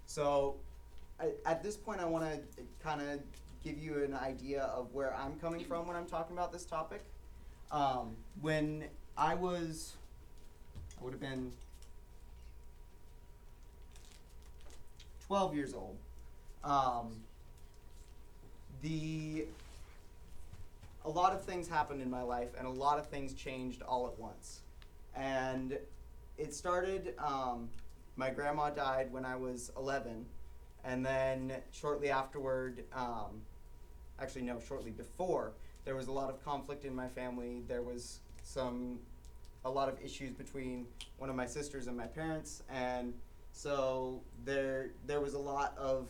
So, at this point I want to kind of give you an idea of where I'm coming from when I'm talking about this topic. When I would have been 12 years old. A lot of things happened in my life, and a lot of things changed all at once. And it started, my grandma died when I was 11, and then shortly afterward, actually no, shortly before, there was a lot of conflict in my family. There was a lot of issues between one of my sisters and my parents, and so there was a lot of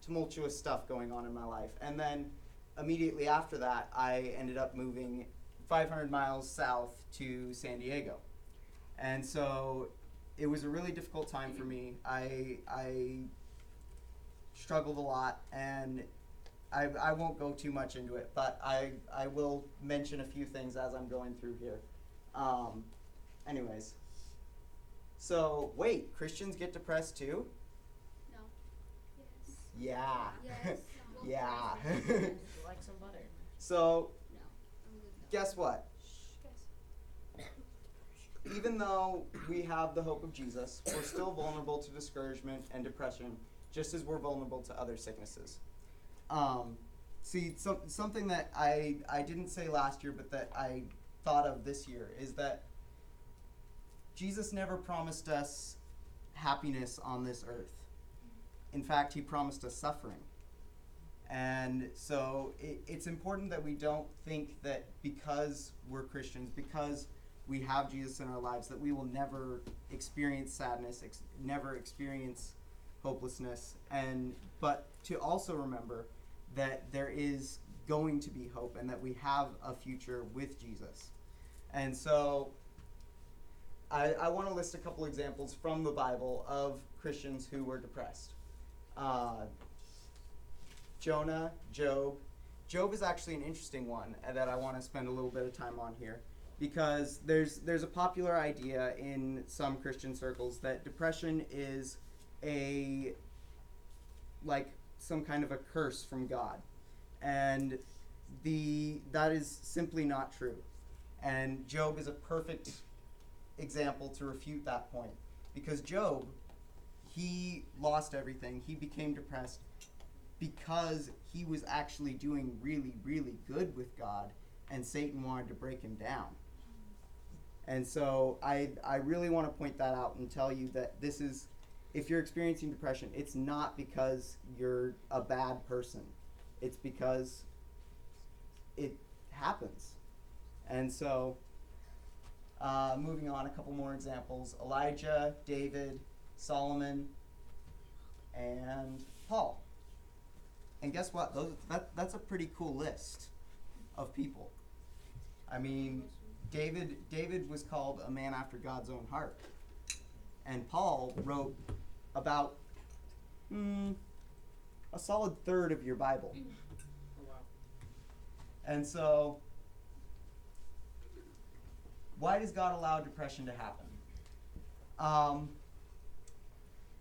tumultuous stuff going on in my life. And then immediately after that, I ended up moving 500 miles south to San Diego. And so it was a really difficult time for me. I struggled a lot, and I won't go too much into it, but I will mention a few things as I'm going through here. Anyways, so wait, Christians get depressed too? No. Yes. Yeah. Yes. Yeah. Like some butter. So, No. guess what? Even though we have the hope of Jesus, we're still vulnerable to discouragement and depression, just as we're vulnerable to other sicknesses. Something that I didn't say last year, but that I thought of this year, is that Jesus never promised us happiness on this earth. In fact, he promised us suffering. And so it's important that we don't think that because we're Christians, because we have Jesus in our lives, that we will never experience sadness, never experience hopelessness, but to also remember that there is going to be hope and that we have a future with Jesus. And so I want to list a couple examples from the Bible of Christians who were depressed. Jonah, Job. Job is actually an interesting one that I want to spend a little bit of time on here, because there's a popular idea in some Christian circles that depression is like some kind of a curse from God, and that is simply not true. And Job is a perfect example to refute that point, because Job, he lost everything. He became depressed because he was actually doing really, really good with God, and Satan wanted to break him down. And so I really want to point that out and tell you that this is if you're experiencing depression, it's not because you're a bad person. It's because it happens. And so, moving on, a couple more examples. Elijah, David, Solomon, and Paul. And guess what? That's a pretty cool list of people. I mean, David was called a man after God's own heart. And Paul wrote about a solid third of your Bible. And so, why does God allow depression to happen?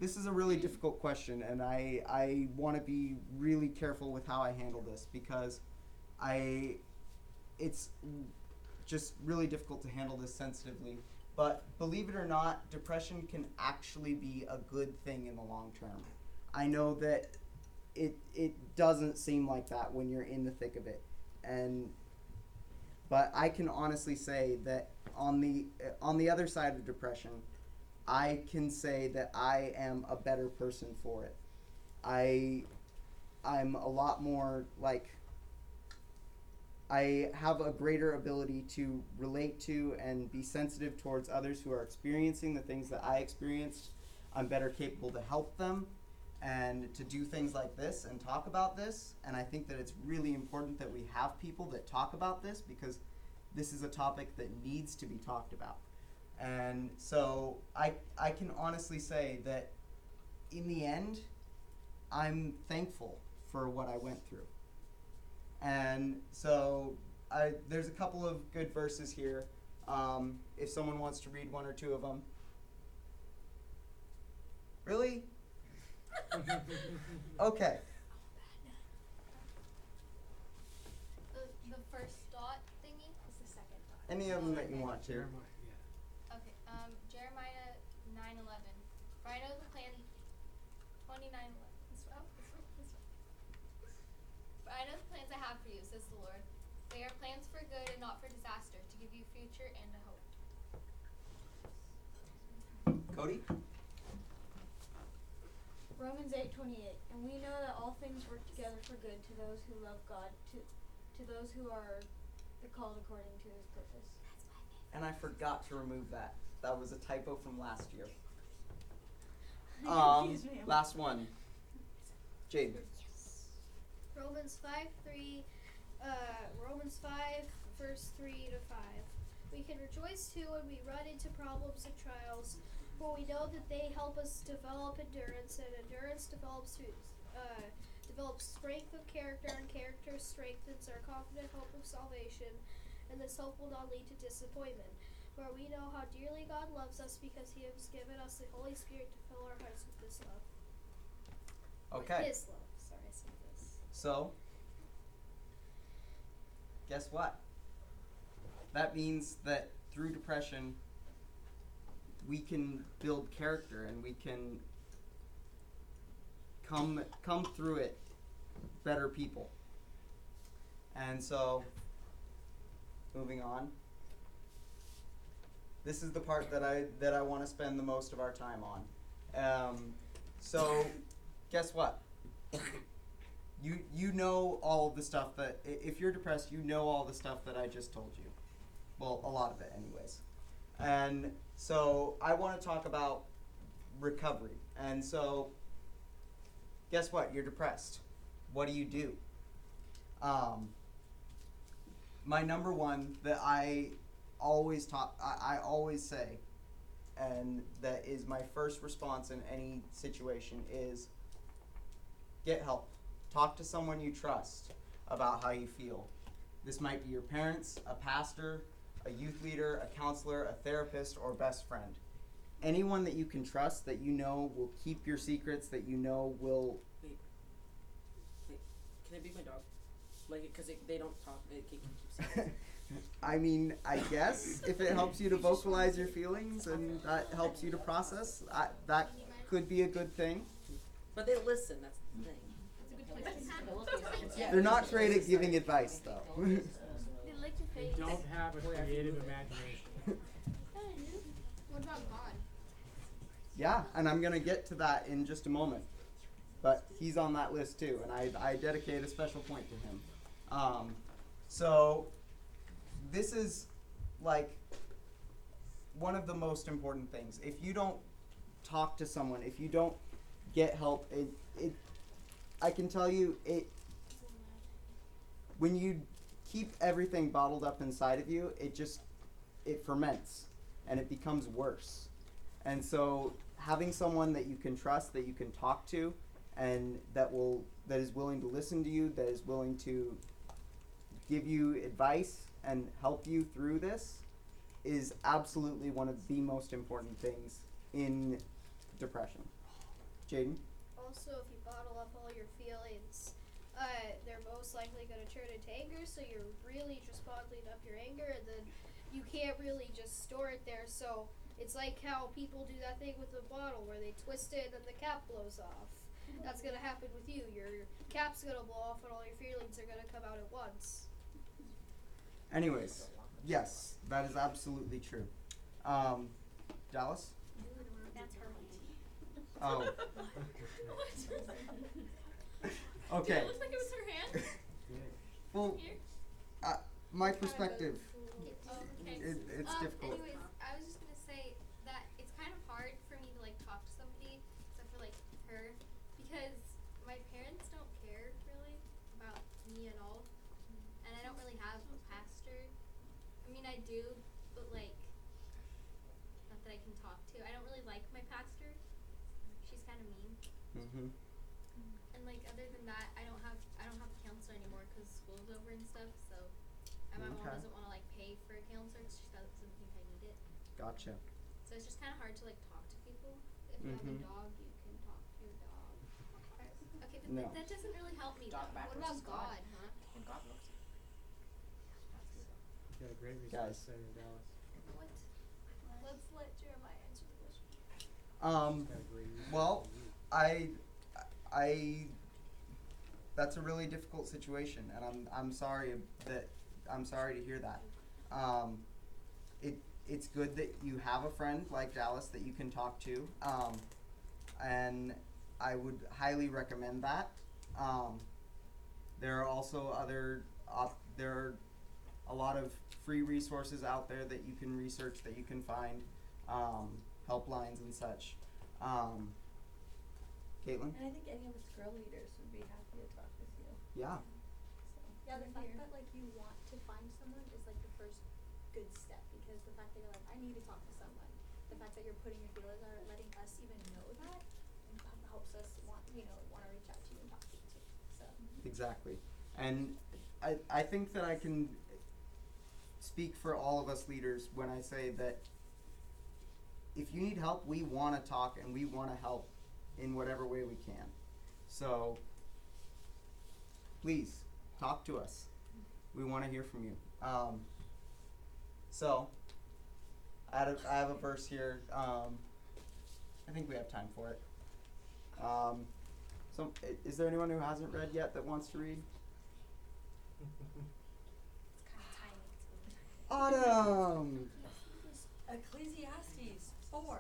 This is a really difficult question, and I want to be really careful with how I handle this, because it's just really difficult to handle this sensitively. But believe it or not, depression can actually be a good thing in the long term. I know that it doesn't seem like that when you're in the thick of it, but I can honestly say that on the other side of depression, I can say that I am a better person for it. I'm a lot more I have a greater ability to relate to and be sensitive towards others who are experiencing the things that I experienced. I'm better capable to help them and to do things like this and talk about this. And I think that it's really important that we have people that talk about this, because this is a topic that needs to be talked about. And so I can honestly say that in the end, I'm thankful for what I went through. And so there's a couple of good verses here. If someone wants to read one or two of them. Really? Okay. The first dot thingy is the second dot. Any of them that you want to. Okay, Jeremiah 9:11. For I know the plan 29:11. This one. For I know the plans I have for you, says the Lord. They are plans for good and not for disaster, to give you a future and a hope. Cody? Romans 8:28. And we know that all things work together for good to those who love God, to those who are the called according to his purpose. And I forgot to remove that. That was a typo from last year. Last one. Jade. Romans 5:3. Romans 5, verse 3 to 5. We can rejoice too when we run into problems and trials, for we know that they help us develop endurance, and endurance develops strength of character, and character strengthens our confident hope of salvation, and this hope will not lead to disappointment. For we know how dearly God loves us, because he has given us the Holy Spirit to fill our hearts with his love. Okay. With his love. Sorry, I said this. So, guess what? That means that through depression, we can build character, and we can come through it better people. And so, moving on. This is the part that I want to spend the most of our time on. So, guess what? You know all of the stuff that, if you're depressed, you know all the stuff that I just told you. Well, a lot of it anyways. And so I want to talk about recovery. And so, guess what? You're depressed. What do? My number one that I always say, and that is my first response in any situation, is get help. Talk to someone you trust about how you feel. This might be your parents, a pastor, a youth leader, a counselor, a therapist, or best friend. Anyone that you can trust, that you know will keep your secrets, that you know will... Wait. Can it be my dog? Because they don't talk, they keep saying. I mean, I guess if it helps you to vocalize your feelings and that helps you to process, that could be a good thing. But they listen, that's the thing. They're not great at giving advice, though. They don't have a creative imagination. What about God? Yeah, and I'm gonna get to that in just a moment. But he's on that list too, and I dedicate a special point to him. So this is like one of the most important things. If you don't talk to someone, if you don't get help, I can tell you when you keep everything bottled up inside of you, it ferments and it becomes worse. And so having someone that you can trust, that you can talk to, and that is willing to listen to you, that is willing to give you advice and help you through this is absolutely one of the most important things in depression. Jaden? Also, if you bottle up all your feelings, they're most likely going to turn into anger, so you're really just bottling up your anger, and then you can't really just store it there. So it's like how people do that thing with a bottle where they twist it and then the cap blows off. That's going to happen with you. Your cap's going to blow off and all your feelings are going to come out at once. Anyways, yes, that is absolutely true. Dallas? That's her. Oh. Okay. It looks like it was her hand. Well, Here. my perspective, Oh, okay. it's difficult. Anyways, I was just gonna say that it's kind of hard for me to like talk to somebody, except for like her, because my parents don't care really about me at all, and I don't really have a pastor. I mean, I do, but like, not that I can talk to. I don't really like my pastor. She's kind of mean. Mm-hmm. And like other than that, I don't have a counselor anymore because school's over and stuff. So, and my mom Okay. doesn't want to like pay for a counselor because she doesn't think I need it. Gotcha. So it's just kind of hard to like talk to people. If you have a Mhm. dog, you can talk to your dog. Okay, but No. that doesn't really help me. Dog Though. What backwards about is God. God, huh? And God looks. You got a great Guys. response there in Dallas. What? Let's let Jeremiah answer the question. Got a great response. Well, that's a really difficult situation, and I'm sorry to hear that. It's good that you have a friend like Dallas that you can talk to, and I would highly recommend that. There are also there are a lot of free resources out there that you can research, that you can find, helplines and such. Caitlin? And I think any of us girl leaders would be happy to talk with you. Yeah. Yeah, the We're fact here. that like you want to find someone is like the first good step, because the fact that you're like, I need to talk to someone, the fact that you're putting your feelers out and letting us even know that helps us want to reach out to you and talk to you too. So Exactly. And I think that I can speak for all of us leaders when I say that if you need help, we want to talk and we want to help in whatever way we can. So please talk to us. We want to hear from you. So I have a verse here. I think we have time for it. Is there anyone who hasn't read yet that wants to read? Autumn! Ecclesiastes 4:9-12.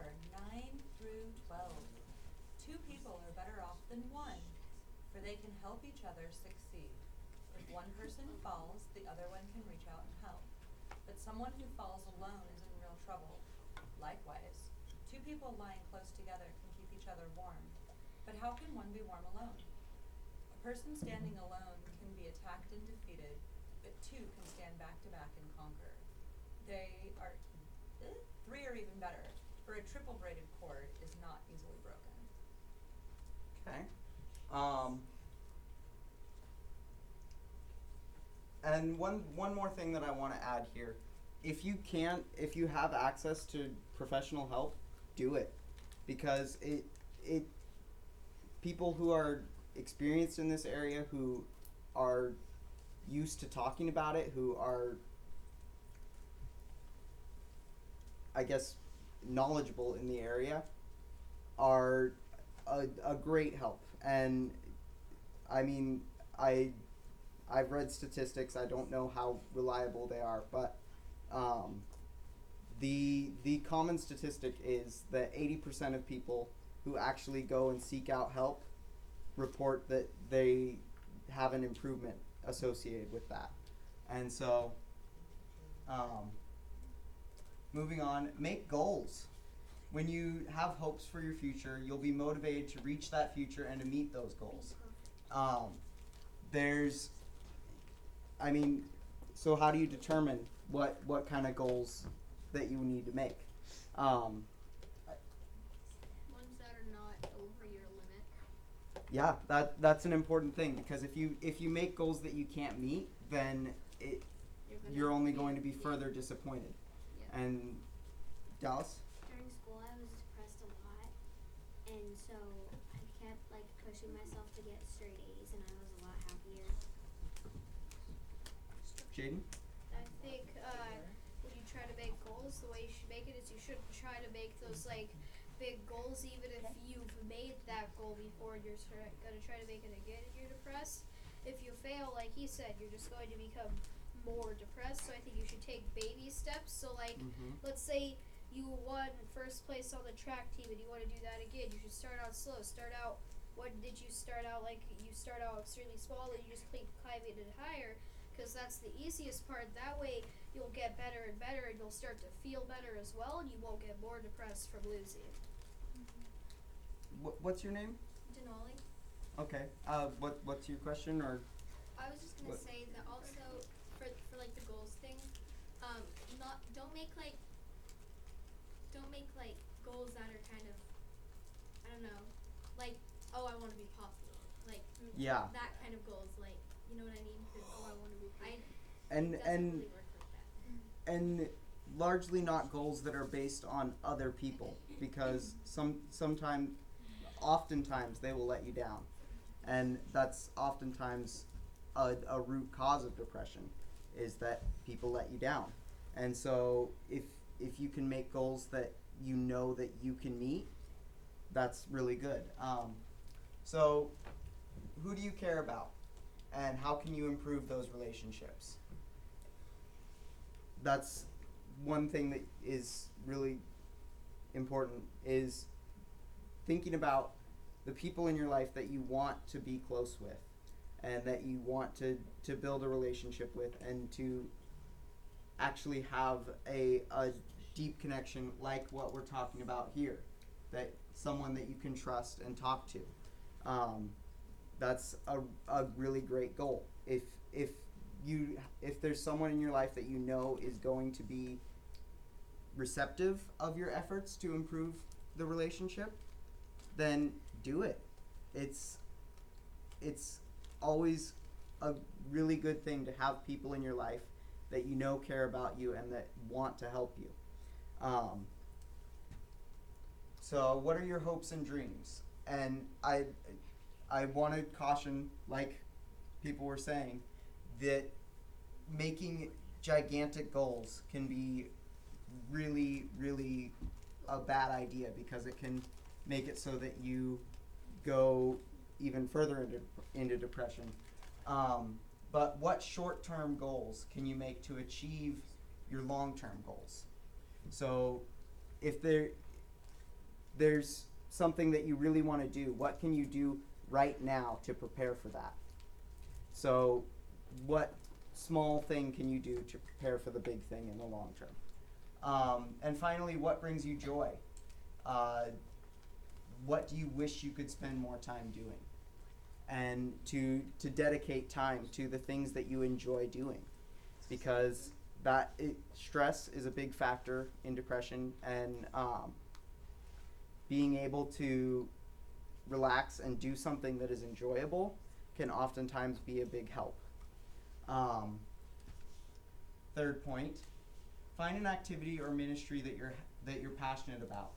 Two people are better off than one, for they can help each other succeed. If one person falls, the other one can reach out and help. But someone who falls alone is in real trouble. Likewise, two people lying close together can keep each other warm. But how can one be warm alone? A person standing alone can be attacked and defeated, but two can stand back to back and conquer. Three are even better, for a triple braided cord is not easily broken. Okay. And one more thing that I want to add here. If you have access to professional help, do it. Because people who are experienced in this area, who are used to talking about it, who are, I guess, knowledgeable in the area, are a great help. And I mean, I've read statistics. I don't know how reliable they are, but the common statistic is that 80% of people who actually go and seek out help report that they have an improvement associated with that. And so, moving on, make goals. When you have hopes for your future, you'll be motivated to reach that future and to meet those goals. So how do you determine what kind of goals that you need to make? Ones that are not over your limit. Yeah, that's an important thing, because if you make goals that you can't meet, then you're only going to be further disappointed. Yeah. And Dallas? During school, I was depressed a lot, and so I kept like pushing myself to get straight A's, and I was a lot happier. Jaden? I think when you try to make goals, the way you should make it is you should try to make those like big goals, even if you've made that goal before. You're gonna try to make it again, and you're depressed. If you fail, like he said, you're just going to become more depressed. So I think you should take baby steps. So like, let's say you won first place on the track team, and you want to do that again. You should start out slow. What did you start out like? You start out extremely small, and you just keep climbing it higher, because that's the easiest part. That way you'll get better and better, and you'll start to feel better as well, and you won't get more depressed from losing. What's your name? Denali. Okay. What's your question, or? I was just gonna say that also for like the goals thing, don't make like goals that are kind of, I don't know, like, oh, I want to be popular, like that kind of goals, like, you know what I mean? 'Cause, oh, I want to be it doesn't really work like that. And largely not goals that are based on other people, because oftentimes they will let you down, and that's oftentimes a root cause of depression, is that people let you down. And so if you can make goals that you know that you can meet, that's really good. So who do you care about, and how can you improve those relationships? That's one thing that is really important, is thinking about the people in your life that you want to be close with, and that you want to build a relationship with, and to actually have a deep connection like what we're talking about here, that someone that you can trust and talk to. That's a really great goal. If there's someone in your life that you know is going to be receptive of your efforts to improve the relationship, then do it. It's always a really good thing to have people in your life that you know care about you and that want to help you. So what are your hopes and dreams? And I want to caution, like people were saying, that making gigantic goals can be really, really a bad idea, because it can make it so that you go even further into depression. But what short-term goals can you make to achieve your long-term goals? So if there's something that you really want to do, what can you do right now to prepare for that? So what small thing can you do to prepare for the big thing in the long term? And finally, what brings you joy? What do you wish you could spend more time doing? And to dedicate time to the things that you enjoy doing, because stress is a big factor in depression, and being able to relax and do something that is enjoyable can oftentimes be a big help. Third point, find an activity or ministry that you're passionate about.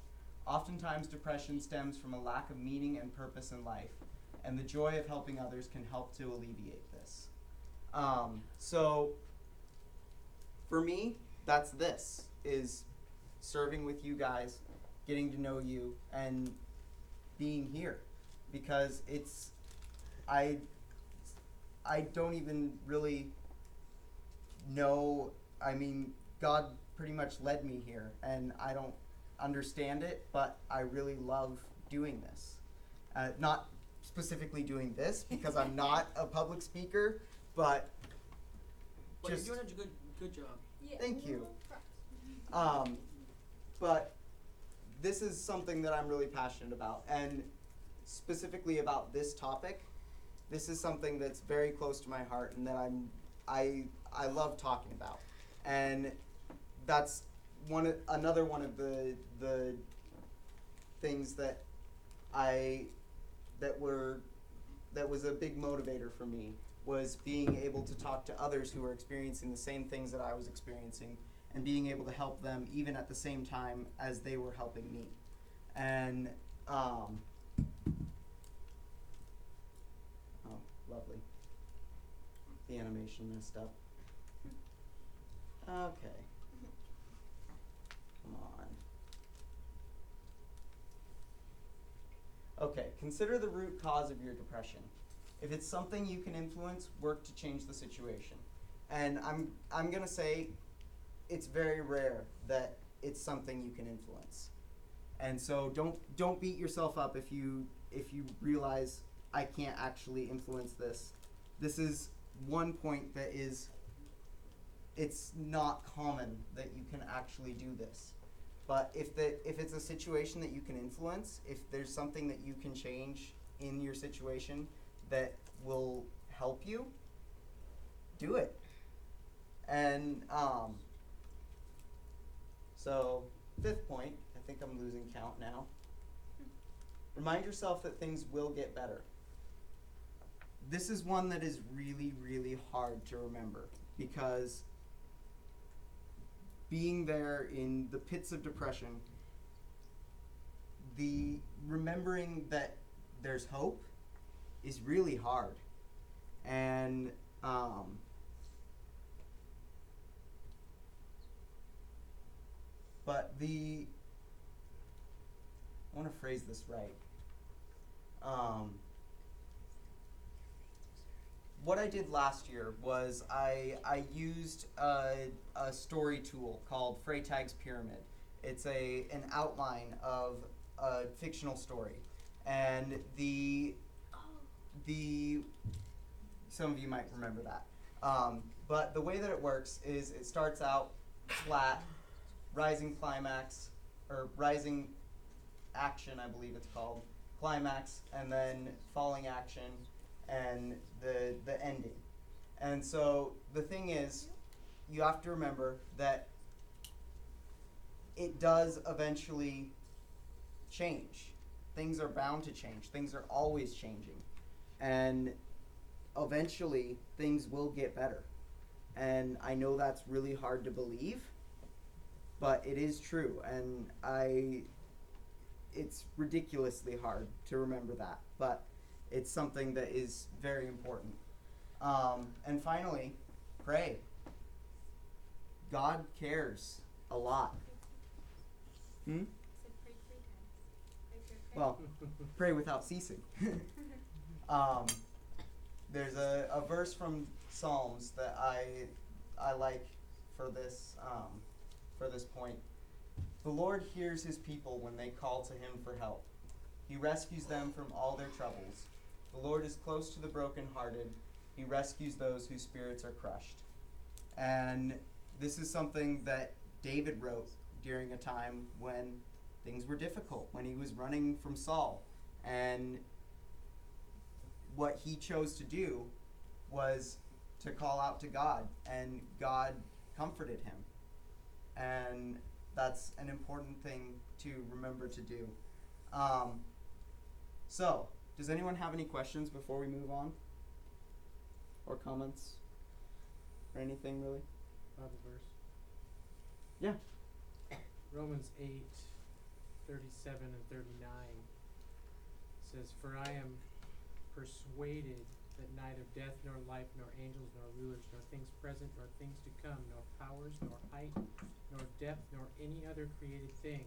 Oftentimes depression stems from a lack of meaning and purpose in life, and the joy of helping others can help to alleviate this. So for me, that's is serving with you guys, getting to know you, and being here, because I don't even really know, God pretty much led me here, and I don't understand it, but I really love doing this. Not specifically doing this, because I'm not a public speaker, but But you're doing a good job. Yeah. thank you. But this is something that I'm really passionate about, and specifically about this topic. This is something that's very close to my heart, and that I love talking about, and that's another one of the things that was a big motivator for me, was being able to talk to others who were experiencing the same things that I was experiencing, and being able to help them even at the same time as they were helping me. And oh, lovely. The animation messed up. Okay. Come on. Okay, consider the root cause of your depression. If it's something you can influence, work to change the situation. And I'm gonna say it's very rare that it's something you can influence. And so don't beat yourself up if you realize I can't actually influence this. This is one point that it's not common that you can actually do this. But if it's a situation that you can influence, if there's something that you can change in your situation that will help you, do it. And so 5th point, I think I'm losing count now. Remind yourself that things will get better. This is one that is really, really hard to remember, because being there in the pits of depression, the remembering that there's hope is really hard. And but I want to phrase this right. What I did last year was I used a story tool called Freytag's Pyramid. It's an outline of a fictional story, and some of you might remember that. But the way that it works is it starts out flat, rising climax, or rising action, I believe it's called, climax, and then falling action, and the ending. And so the thing is, you have to remember that it does eventually change. Things are bound to change. Things are always changing. And eventually things will get better. And I know that's really hard to believe, but it is true. And it's ridiculously hard to remember that, but it's something that is very important. And finally, pray. God cares a lot. Well, pray without ceasing. There's a verse from Psalms that I like for this point. The Lord hears his people when they call to him for help. He rescues them from all their troubles. The Lord is close to the brokenhearted. He rescues those whose spirits are crushed. And this is something that David wrote during a time when things were difficult, when he was running from Saul. And what he chose to do was to call out to God, and God comforted him. And that's an important thing to remember to do. So, does anyone have any questions before we move on? Or comments? Or anything, really? Bible verse. Yeah. Romans 8:37 and 39 says, "For I am persuaded that neither death nor life nor angels nor rulers nor things present nor things to come nor powers nor height nor depth nor any other created thing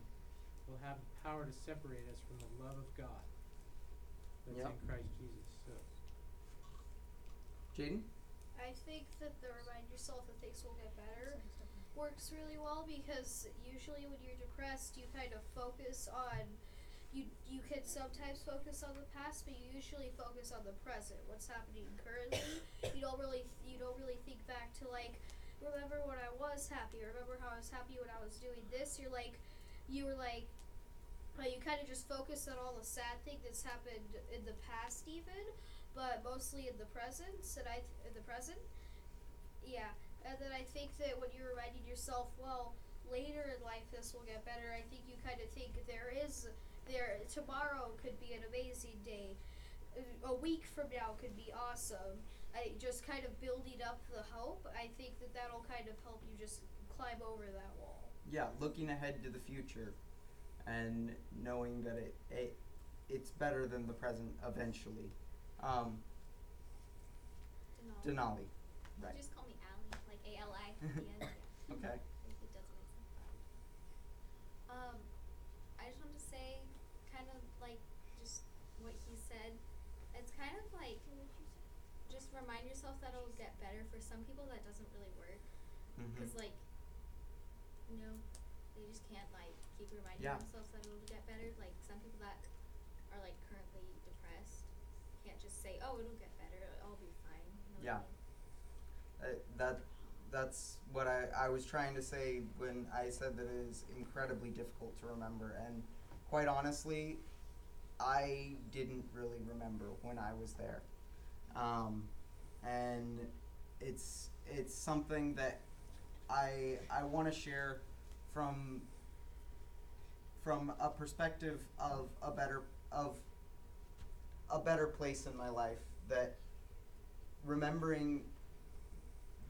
will have the power to separate us from the love of God that's in Christ Jesus." So, Jaden? I think that the remind yourself that things will get better works really well, because usually when you're depressed, you kind of focus on you can sometimes focus on the past, but you usually focus on the present, what's happening currently. You don't really think back to like, remember when I was happy, remember how I was happy when I was doing this. You kind of just focus on all the sad thing that's happened in the past, even, but mostly in the present. Yeah. And then I think that when you're reminding yourself, well, later in life this will get better, I think you kind of think tomorrow could be an amazing day. A week from now could be awesome. Just kind of building up the hope. I think that that'll kind of help you just climb over that wall. Yeah, looking ahead to the future and knowing that it's better than the present eventually. Denali. Right. Just call me Allie, like A-L-I at the end. Yeah. Okay. It doesn't make sense. I just wanted to say, kind of like just what he said. It's kind of like just remind yourself that it'll get better. For some people, that doesn't really work, because like, you know, they just can't like keep reminding themselves that it'll get better. Like some people that are like currently depressed can't just say, "Oh, it'll get better. I'll be fine." You know what I mean? That's what I was trying to say when I said that it is incredibly difficult to remember, and quite honestly, I didn't really remember when I was there, and it's something that I want to share from a perspective of a better place in my life, that remembering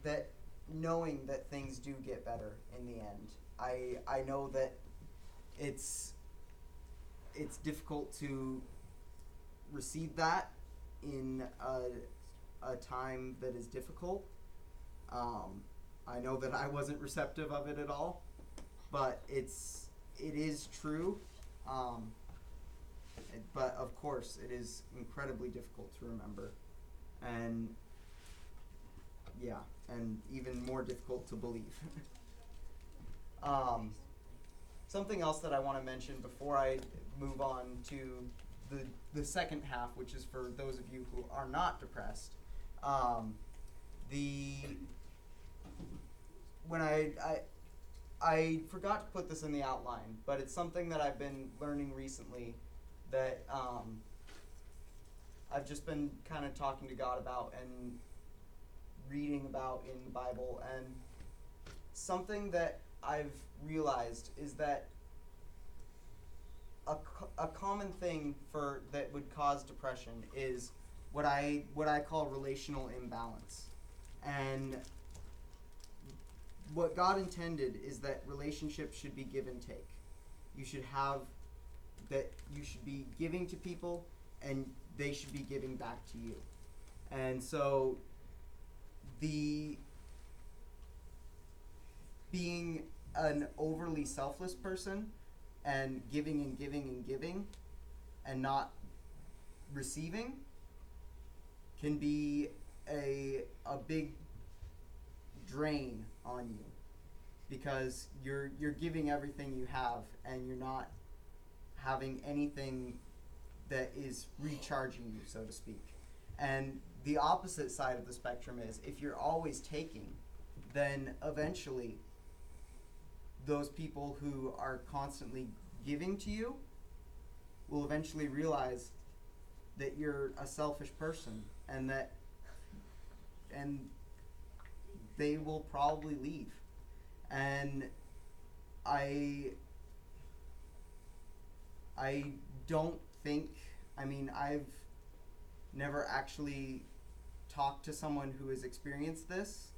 that, knowing that things do get better in the end. I know that it's difficult to receive that in a time that is difficult. I know that I wasn't receptive of it at all, but it is true. But of course, it is incredibly difficult to remember, and even more difficult to believe. Something else that I want to mention before I move on to the second half, which is for those of you who are not depressed. When I forgot to put this in the outline, but it's something that I've been learning recently, that I've just been kind of talking to God about and reading about in the Bible. And something that I've realized is that a common thing that would cause depression is what I call relational imbalance. And what God intended is that relationships should be give and take. You should be giving to people, and they should be giving back to you. And so being an overly selfless person and giving and giving and giving and not receiving can be a big drain on you, because you're giving everything you have and you're not having anything that is recharging you, so to speak. And the opposite side of the spectrum is, if you're always taking, then eventually those people who are constantly giving to you will eventually realize that you're a selfish person, and they will probably leave. And I don't think, I've never actually talked to someone who has experienced this,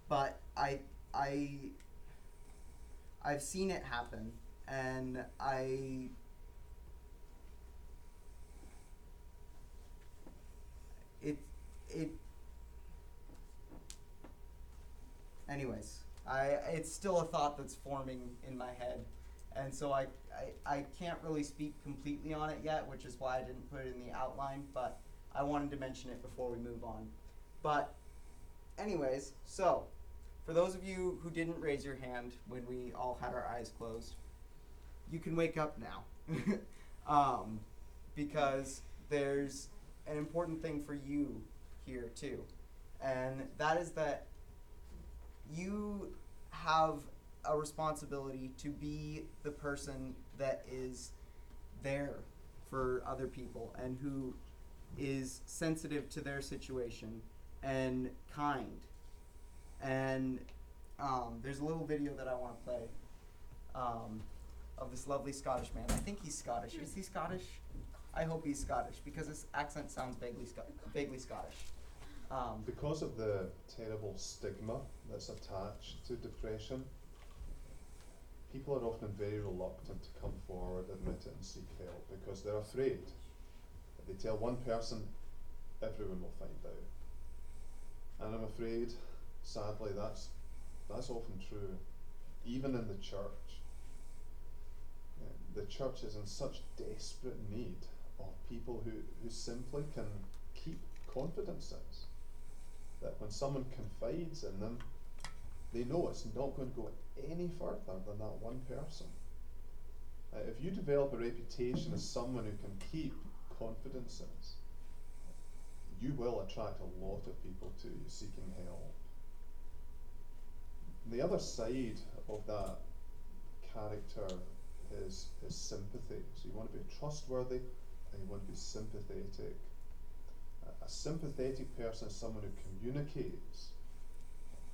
but I've seen it happen, and anyways, it's still a thought that's forming in my head, and so I can't really speak completely on it yet, which is why I didn't put it in the outline, but I wanted to mention it before we move on. But anyways, so for those of you who didn't raise your hand when we all had our eyes closed, you can wake up now. Because there's an important thing for you here too. And that is that you have a responsibility to be the person that is there for other people and who is sensitive to their situation and kind. And there's a little video that I want to play of this lovely Scottish man. I think he's Scottish. Is he Scottish? I hope he's Scottish because his accent sounds vaguely Scottish. Because of the terrible stigma that's attached to depression, people are often very reluctant to come forward, admit it, and seek help because they're afraid. If they tell one person, everyone will find out. And I'm afraid, sadly, that's often true, even in the church. The church is in such desperate need of people who simply can keep confidences. That when someone confides in them, they know it's not going to go any further than that one person. If you develop a reputation as someone who can keep confidences, you will attract a lot of people to you seeking help. The other side of that character is sympathy. So you want to be trustworthy and you want to be sympathetic. A sympathetic person is someone who communicates.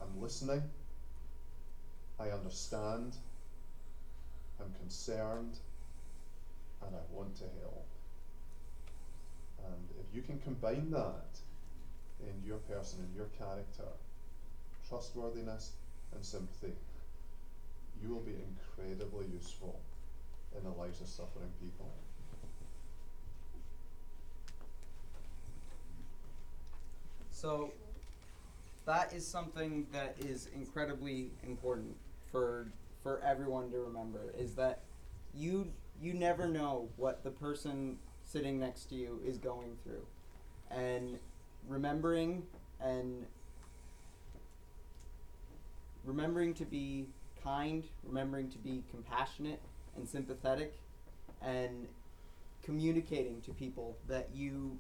I'm listening, I understand, I'm concerned, and I want to help. And if you can combine that in your person, in your character, trustworthiness and sympathy, you will be incredibly useful in the lives of suffering people. So that is something that is incredibly important for everyone to remember, is that you never know what the person sitting next to you is going through. And remembering to be kind, remembering to be compassionate and sympathetic, and communicating to people that you're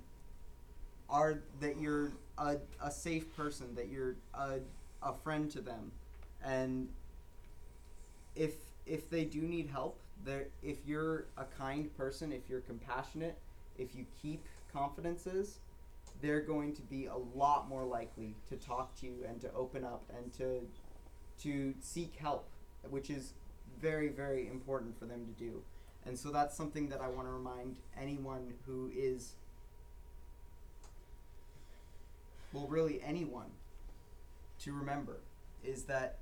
a safe person, that you're a friend to them, and if they do need help, if you're a kind person, if you're compassionate, if you keep confidences, they're going to be a lot more likely to talk to you and to open up and to seek help, which is very, very important for them to do. And so that's something that I want to remind anyone who is, well, really anyone, to remember, is that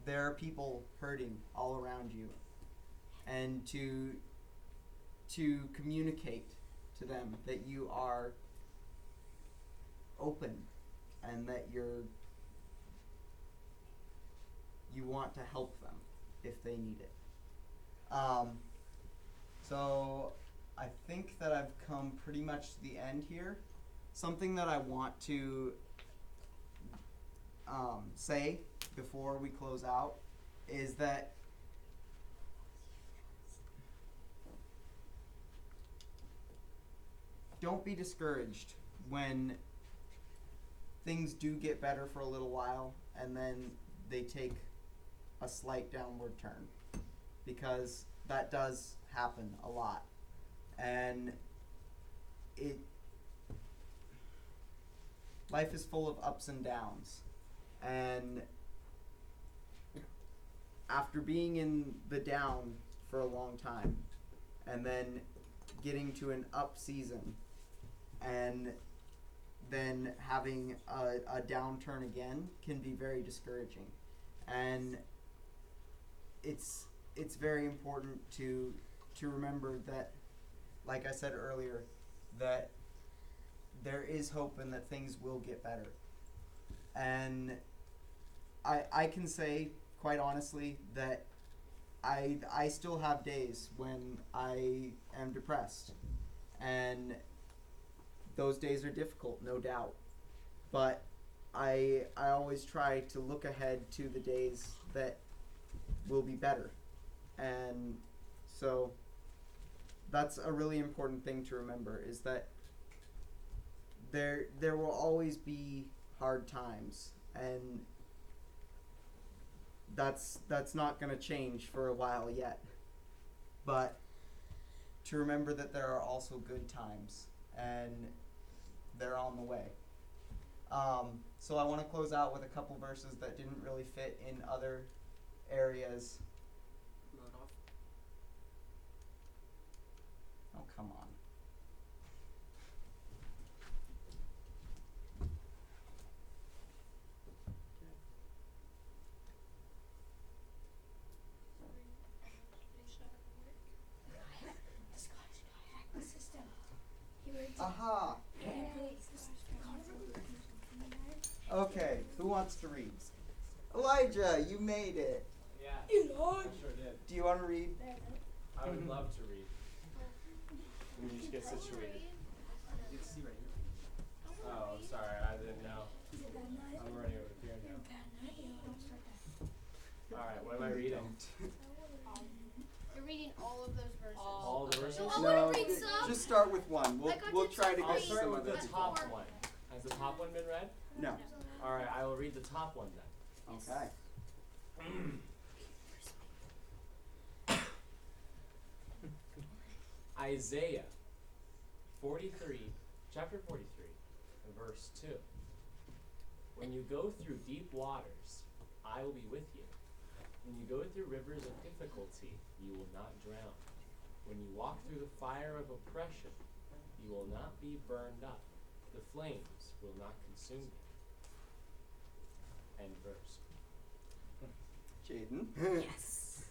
there are people hurting all around you, and to communicate to them that you are open and that you want to help them if they need it. So I think that I've come pretty much to the end here. Something that I want to say before we close out is that don't be discouraged when things do get better for a little while and then they take a slight downward turn, because that does happen a lot. And life is full of ups and downs, and after being in the down for a long time and then getting to an up season and then having a downturn again can be very discouraging. And it's very important to remember that, like I said earlier, that there is hope and that things will get better. And I can say quite honestly that I still have days when I am depressed, and those days are difficult, no doubt. but I always try to look ahead to the days that will be better. And so that's a really important thing to remember, is that there will always be hard times, and that's not going to change for a while yet. But to remember that there are also good times, and they're on the way. So I want to close out with a couple verses that didn't really fit in other areas. Oh, come on. Aha! Okay, who wants to read? Elijah, you made it. Yeah. I sure did. Do you want to read? I would love to read. Let me just get situated. You can see right here. Oh, I'm sorry. I didn't know. I'm running over here now. Alright, what am I reading? You're reading all of those verses. All the verses? No, I No, want to read some. just start with one. We'll try to I'll get start some with other the people. top one. Has the top one been read? No. Alright, I will read the top one then. Okay. Isaiah 43, chapter 43, and verse 2. When you go through deep waters, I will be with you. When you go through rivers of difficulty, you will not drown. When you walk through the fire of oppression, you will not be burned up. The flames will not consume you. End verse. Jaden. Yes.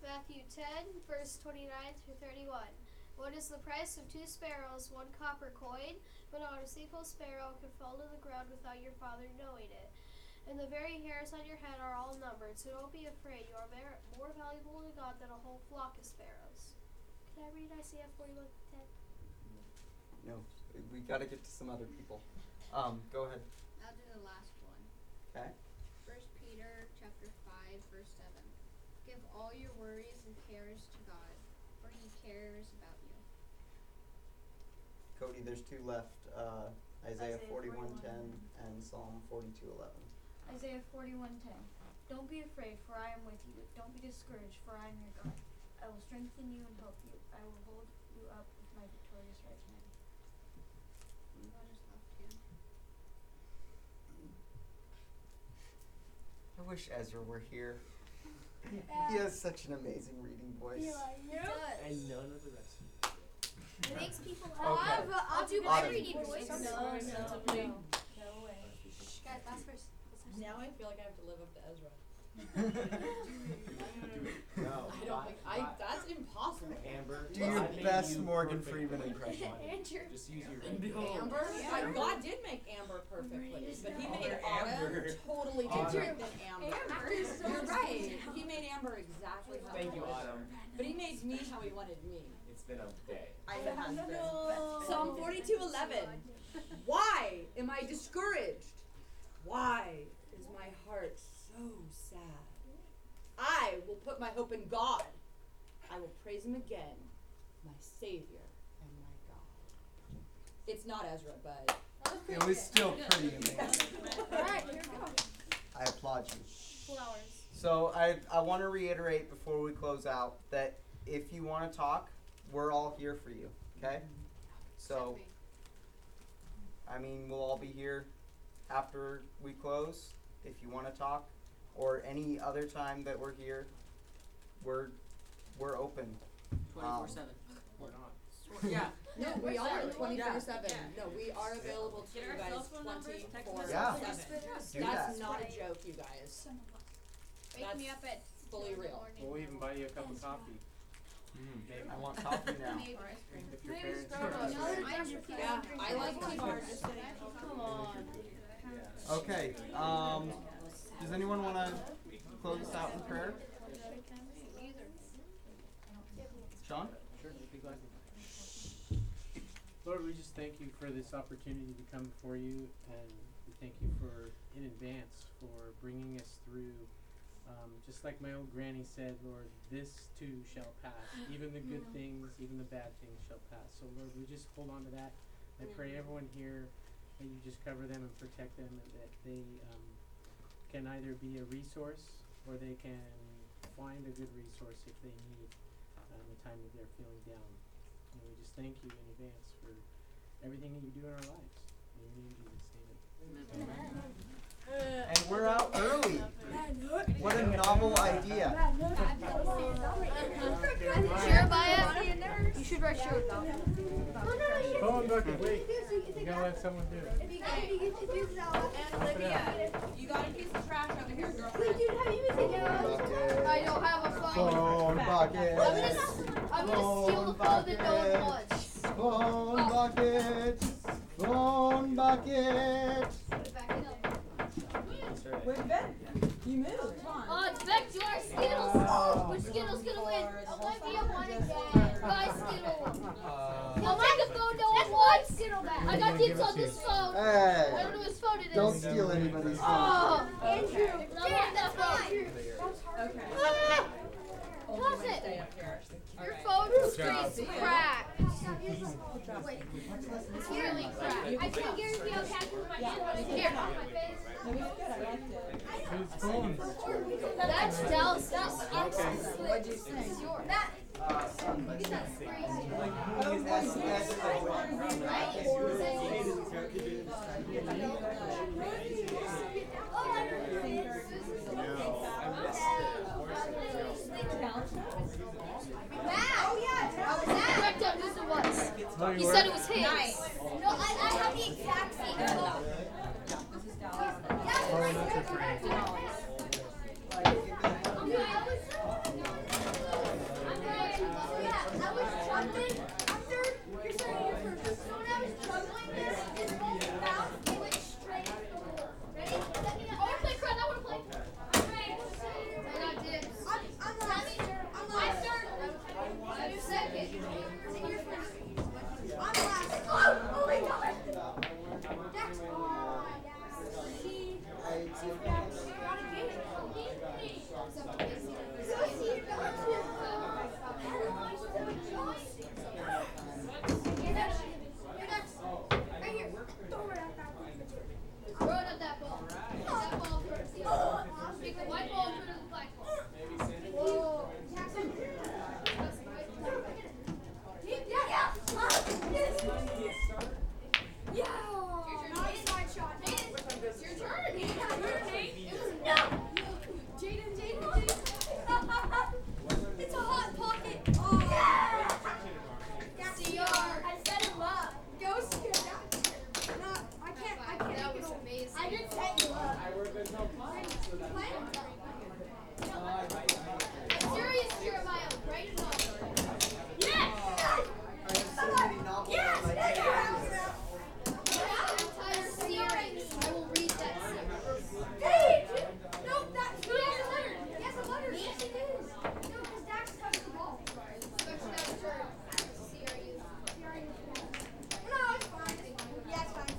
Matthew 10, verse 29 through 31. What is the price of 2 sparrows, 1 copper coin? But not a single sparrow can fall to the ground without your Father knowing it. And the very hairs on your head are all numbered, so don't be afraid. You are more valuable to God than a whole flock of sparrows. Can I read Isaiah 41:10? No, we got to get to some other people. Go ahead. I'll do the last one. Okay. 1 Peter chapter 5, verse 7. Give all your worries and cares to God, for He cares about you. Cody, there's 2 left. Isaiah 41:10 and Psalm 42:11. Isaiah 41:10. Don't be afraid, for I am with you. Don't be discouraged, for I am your God. I will strengthen you and help you. I will hold you up with my victorious right hand. God is left hand. I wish Ezra were here. He has such an amazing reading voice. And none of the rest. It makes people Okay. laugh. I'll do my Autumn. reading voice. No way. Shh, guys, last verse. Now I feel like I have to live up to Ezra. No. I don't think that's impossible. Amber. Do your I think best you Morgan perfect Freeman for impression. Andrew. Just use your Amber? God did make Amber perfectly, but he made Autumn totally different than Amber. You're right. He made Amber exactly how Thank he you, wanted her. Autumn. But he made me how he wanted me. It's been a day. Psalm 42:11. Why am I discouraged? Why is my heart so sad? I will put my hope in God. I will praise Him again, my Savior and my God. It's not Ezra, but It was still pretty amazing. Alright, here we go. I applaud you. Flowers. So I want to reiterate before we close out that if you want to talk, we're all here for you, okay? So, I mean, we'll all be here after we close if you want to talk, or any other time that we're here. We're open. 24/7. We're not. Yeah. No, we are 24/7. Yeah. No, we are available to Get you our guys cell phone numbers, text 24/7. Yeah. Do That's that. not a joke, you guys. Wake me up at Fully 2 in the real. morning. We'll even buy you a cup of coffee. I want coffee now. If your Maybe parents Starbucks. Yeah, I like tea bars. Come on. Okay. Does anyone want to close us out in prayer? Sean? Sure, be glad to. Lord, we just thank you for this opportunity to come before you, and we thank you for, in advance, for bringing us through. Just like my old granny said, Lord, this too shall pass. Even the good things, even the bad things shall pass. So Lord, we just hold on to that. I pray everyone here, that you just cover them and protect them, and that they can either be a resource or they can find a good resource if they need the time that they're feeling down. And we just thank you in advance for everything that you do in our lives. In your name, Jesus, amen. And we're out early. What a novel idea. Jeremiah, you should write Jeremiah. Phone bucket, wait. You gotta let someone do it. And Olivia, you got a piece of trash over here, girlfriend. I don't have a phone. Phone bucket. I'm gonna steal the phone that no one wants. Phone bucket. Phone bucket. Where's Ben? You moved. It's back to our Skittles. Which Skittles gonna win? Olivia won again. Buy Skittle. I'll take the phone no one wants. Skittle back. I got dibs on this phone. Hey. I don't know whose phone it is. Don't steal anybody's phone. Oh, Andrew. I want that phone. Okay. Toss it. Stay up here. Your phone screen's cracked. Wait, it's really cracked. I can't guarantee I'll catch it with my hand. Here. Whose phone? That's Dallas. That's excellent. What'd you say? This is yours. That. Look at that screen. Correct on whose it was. He said it was his. Nice. No, I have the exact same phone. Oh, that's a friend. I was jumping after you're saying your purpose. So when I was juggling this, his phone bounced and went straight into the wall. Ready? I want to play Crud. I want to play. I got dibs. I'm third. I'm second. You're first. I'm last. Oh my God. That's Throw it at that ball. That ball first. Pick the white ball and put it in the black ball. Whoa. Not a side shot. It's your turn. No. Jaden. It's a hot pocket. Oh. CR. I set him up. Go scoot. No, I can't. That was amazing. I didn't set you up. I'm serious, Jeremiah. Write it off. Yes! Yes! Entire series. I will read that series. Hey! No, that's he has a letter. He has a letter. Yes, he is. No, because Dax touched the ball. Touchdown turn. CRU. No, it's fine. Yeah, it's fine.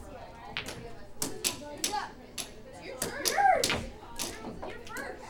It's up. It's your turn. You're first.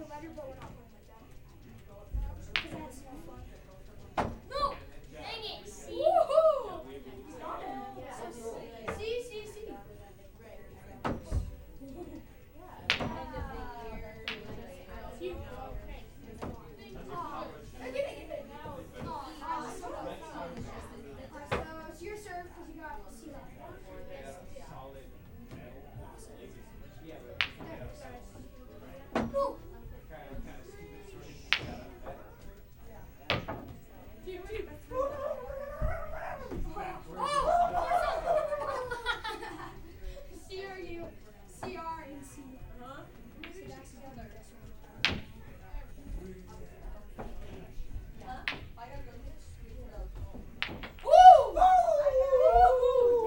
letter, but we're not going like that. Because that's no fun. No! Dang it! C. Woohoo! C. So your serve because you got C left. Go! C-R-U, C-R and C. Huh? So that's together. Woo!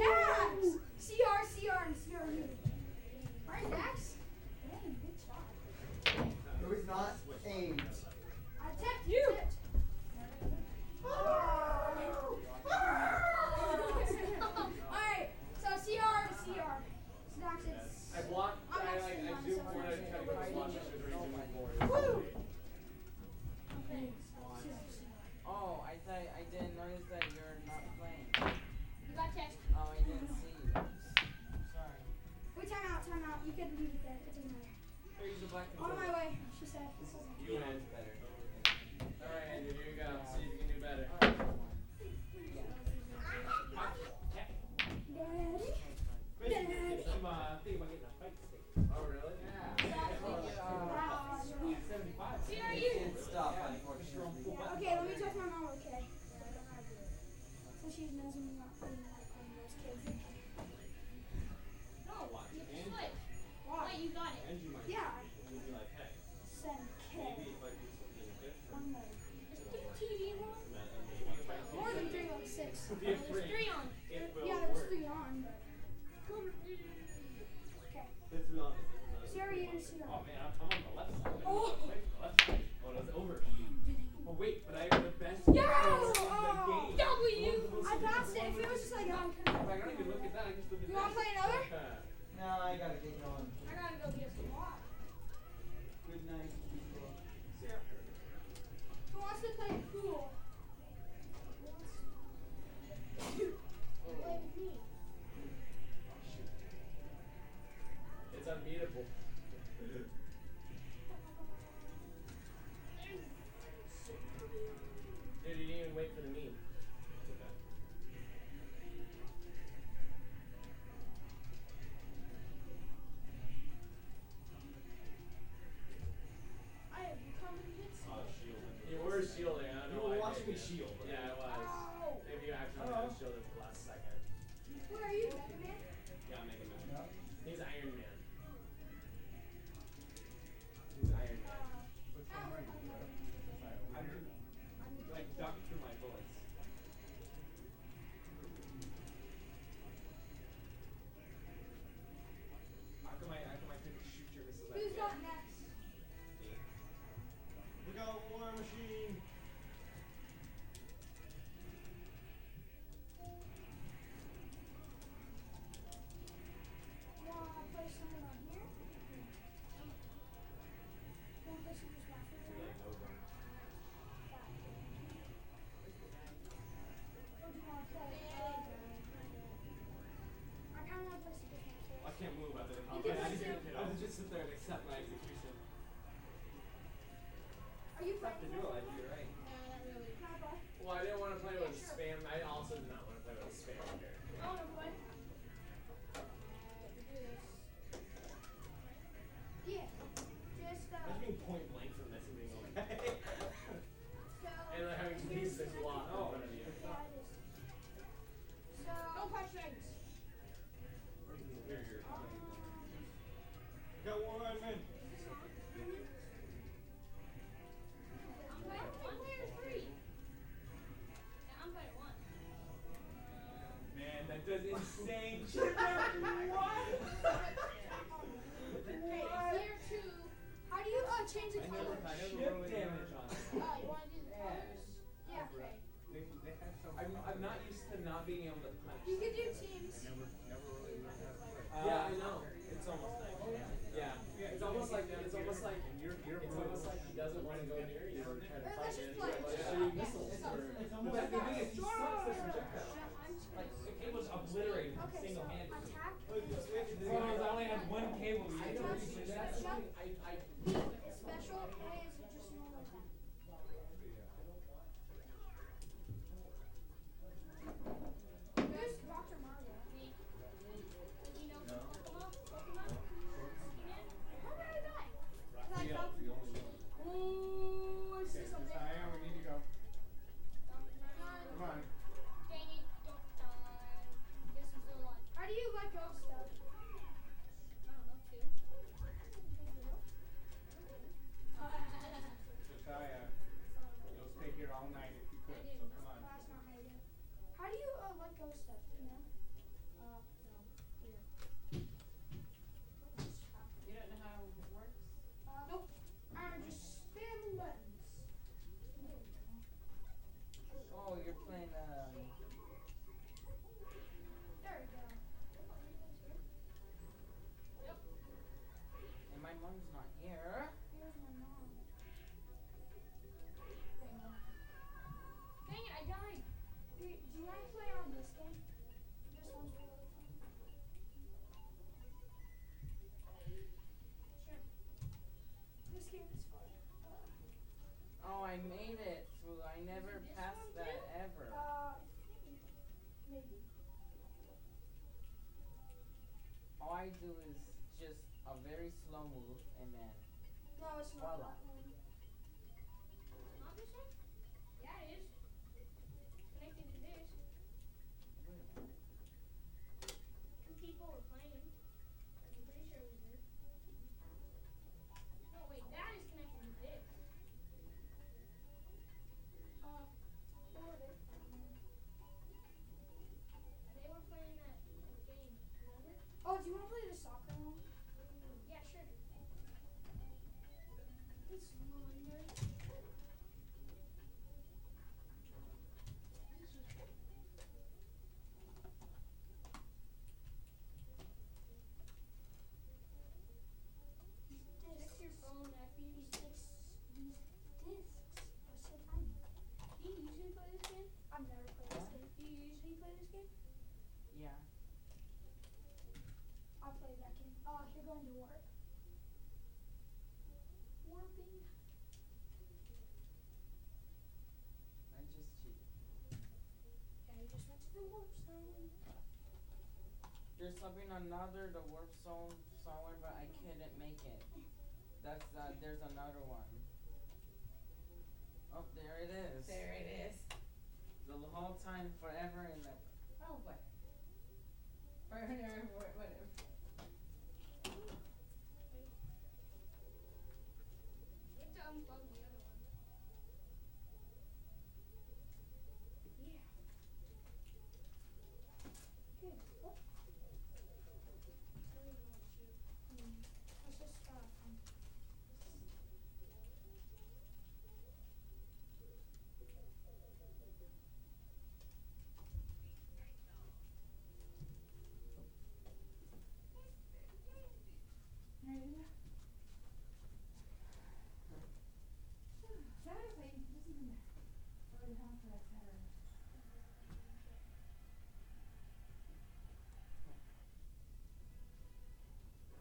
Dax! C-R, C-R, and C-R-U. Alright, Dax. Dang, good shot. It was not aimed. I tipped you. Alright, so CR and CR. So Dax, it's. I blocked. I'm I actually not zoomed so forward. I good. tried to go watch it. Woo! Oh, I thought I didn't notice that you're not playing. You got text. Oh, I didn't see you. Sorry. Wait, time out. You can leave it there. It doesn't matter. Here, use the black On my way, she said. You win. better. Alright, Andrew, here you go. See if you can do better. Daddy? Daddy? I'm thinking about getting a fight stick. Oh, really? Yeah. 75. CRU. Stop, unfortunately. Okay, let me talk to my mom, okay? So she knows me not being like one of those kids. No, you should. Why? Wait, you got it. Yeah. You'd be like, hey, Send maybe kid. if I do something different. I'm like, is the TV on? More than 3 on 6. There's 3 on. It will Yeah, there's work. 3 on. Okay. There's 3 on. CRU, Oh CRU. man, I'm on the left side. Oh. Wait, the left side. Oh, that's over. Oh wait, but I have the best Yes! control in the game. W! I passed it. If it was just like, If I don't even look at that, I just look at You wanna play another? No, I gotta get going. I gotta go get some water. Good night. Who wants to play pool? Play with me. It's unbeatable. Dude, you didn't even wait for the meme. It's okay. I have become invincible. You were shielding, I don't know. You were why I watching did me that. shield. Yeah, I was. Ow. Maybe you actually got shielded for the last second. What are you, Mega Man? Yeah, I'm making that. He's Iron Man. He's Iron Man. I'm like ducked through my bullets. How come I couldn't shoot your missiles? Who's got next? Look out, War Machine! Wanna play someone on here? Wanna play some just left over here? Or do you wanna play? I kinda wanna play some just I can't move after the You combat. can play too. I would just sit there and accept my execution. Are you Have to playing? do it, you're right. Can I play? Well, I didn't want to play with spam. I also did not want to play with a spam character. I wanna play. Yeah. Just Imagine being point blank from this and being okay. so And like having to piece this block in front of you. yeah, it is. So don't punch things. Got one man. I'm better 1 or 3. Yeah, I'm better 1. Man, that does insane shit. What? Okay, here 2. How do you change the I color? never really damage on it. You wanna do the colors? Yeah, okay. I'm not used to not being able to punch. You can do teams. Yeah, I know. It's almost like yeah. It's almost like that's the thing. I Special K is it just normal K? Who's Dr. Mario? Me. Does he know Pokemon? Pokemon? How did I die? Cause I fell. Ooh, I see something. we need to go. Come on. Dang it, don't die. Guess I'm still alive. How do you let go of stuff? I don't know, too. Josiah, you'll stay here all night if you could, so come on. That's not how you do it. How do you let go of stuff? Do you know? No. Here. What just happened? You don't know how it works? Nope. I'm just spamming buttons. Oh, you're playing There we go. Yep. and my mom's not here. Here's my mom. Hang on. Dang it, I died. Do you want to play on this game? This one's really fun. Sure. This game is fun. Oh, I made it through. I never This passed one that too? ever. Maybe. All I do is just a very slow move and then No, it's not voila. that one. Not this one? Yeah, it is. Connected to this. Wait a minute. Two people were playing. I'm pretty sure it was this. No, wait, that is connected to this. What were they playing? They were playing that game, remember? Oh, do you want to play the soccer one? Yeah, sure. It's longer. Check your phone, Matthew. These discs are so tiny. Do you usually play this game? I've never played this game. Do you usually play this game? Yeah. I played that game. You're going to warp. Warping. I just cheated. Yeah, you just went to the warp zone. There's something the warp zone somewhere, but I couldn't make it. That's there's another one. Oh, there it is. There it is. The whole time, forever and ever. Oh, what? Whatever. You have to unplug the other one. Yeah. Good. Oh. I don't even know what to shoot. Let's just fun.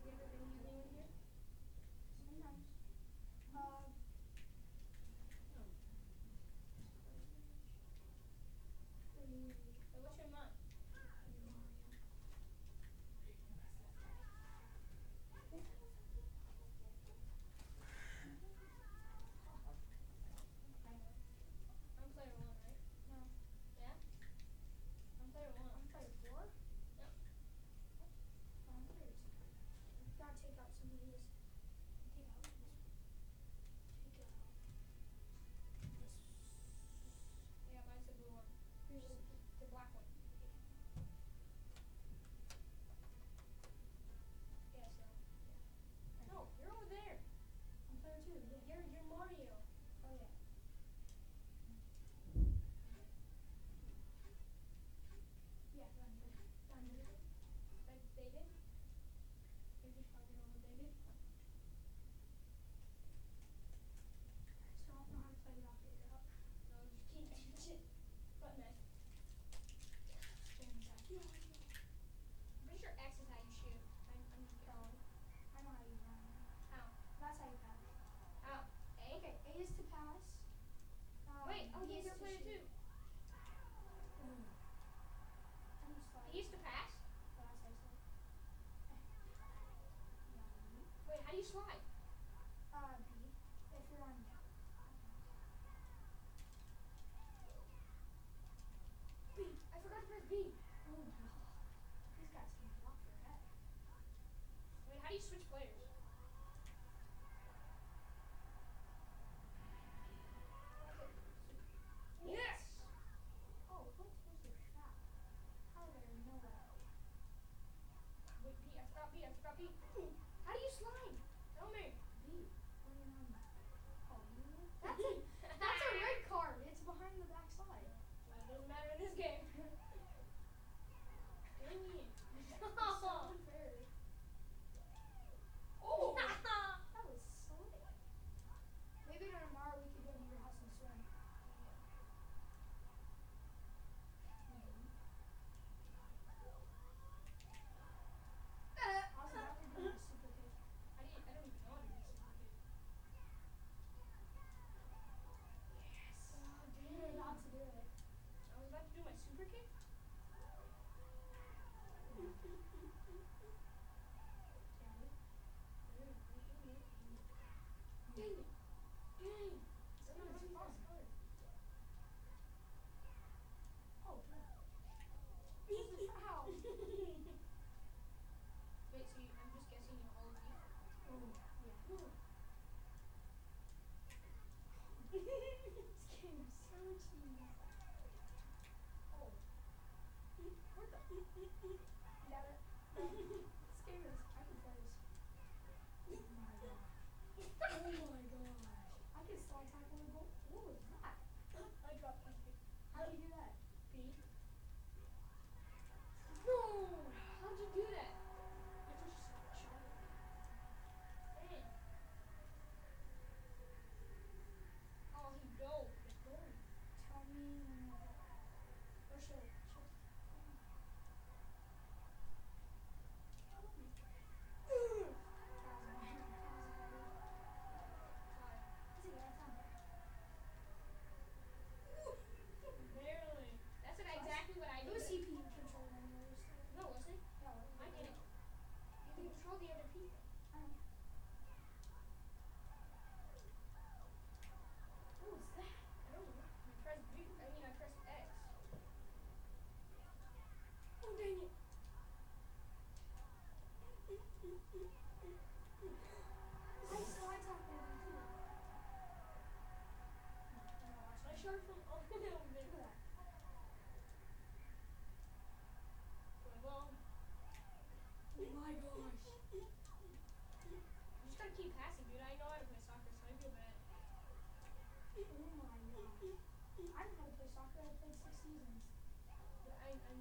You ever been using it here? Sometimes. Pretty easy. Hey, what's your mod? I'm player one, right? No. pass. Wait, oh, B he's is a to player shoot. too. How do you slide? He used to pass. Oh, that's how you slide. Wait, how do you slide? B. If you're on. B. I forgot to press B. Oh no. These guys can block your head. Wait, how do you switch players? Yes. Oh, what's supposed to foul? How is there no way? Wait, B. I forgot B. I forgot B. How do you slide? Tell me. B. When you're on. Oh, you. That's a red card. It's behind the back slide. Well, it doesn't matter in this game. Dang it. It's so unfair. Oh. That was slick. Maybe tomorrow we could go to your house and swim. How's that for doing a super kick? I don't even know how to do super kick. Yes. Oh, damn, you're about to do it. I was about to do my super kick. Dang it. Dang. It's not too fast. Oh, good. It's a foul. Wait, so I'm just guessing you all of you? Oh, yeah. This game is so cheesy. Oh. What the? You got it? This game is. I can play this. Oh my gosh. Oh my gosh. I can slide tackle a goal. What was that? I dropped my kick. How'd you do that? B. No! How'd you do that? I just shot it. Dang. Oh, he dove. Tell me when you're ready. Or should I? Barely. That's exactly what I It did. was CPU control anyways. No, was it? Yeah, it was. I didn't. You can control the other people. I don't know. What was that? I don't know. You press B. I pressed X. Oh, dang it. I slide tackled him too. I shot from all the way over there. Look at that. Well, Oh my gosh. you just gotta keep passing, dude. I know how to play soccer, so I feel bad. Oh my gosh. I don't know how to play soccer. I played 6 seasons. But I haven't played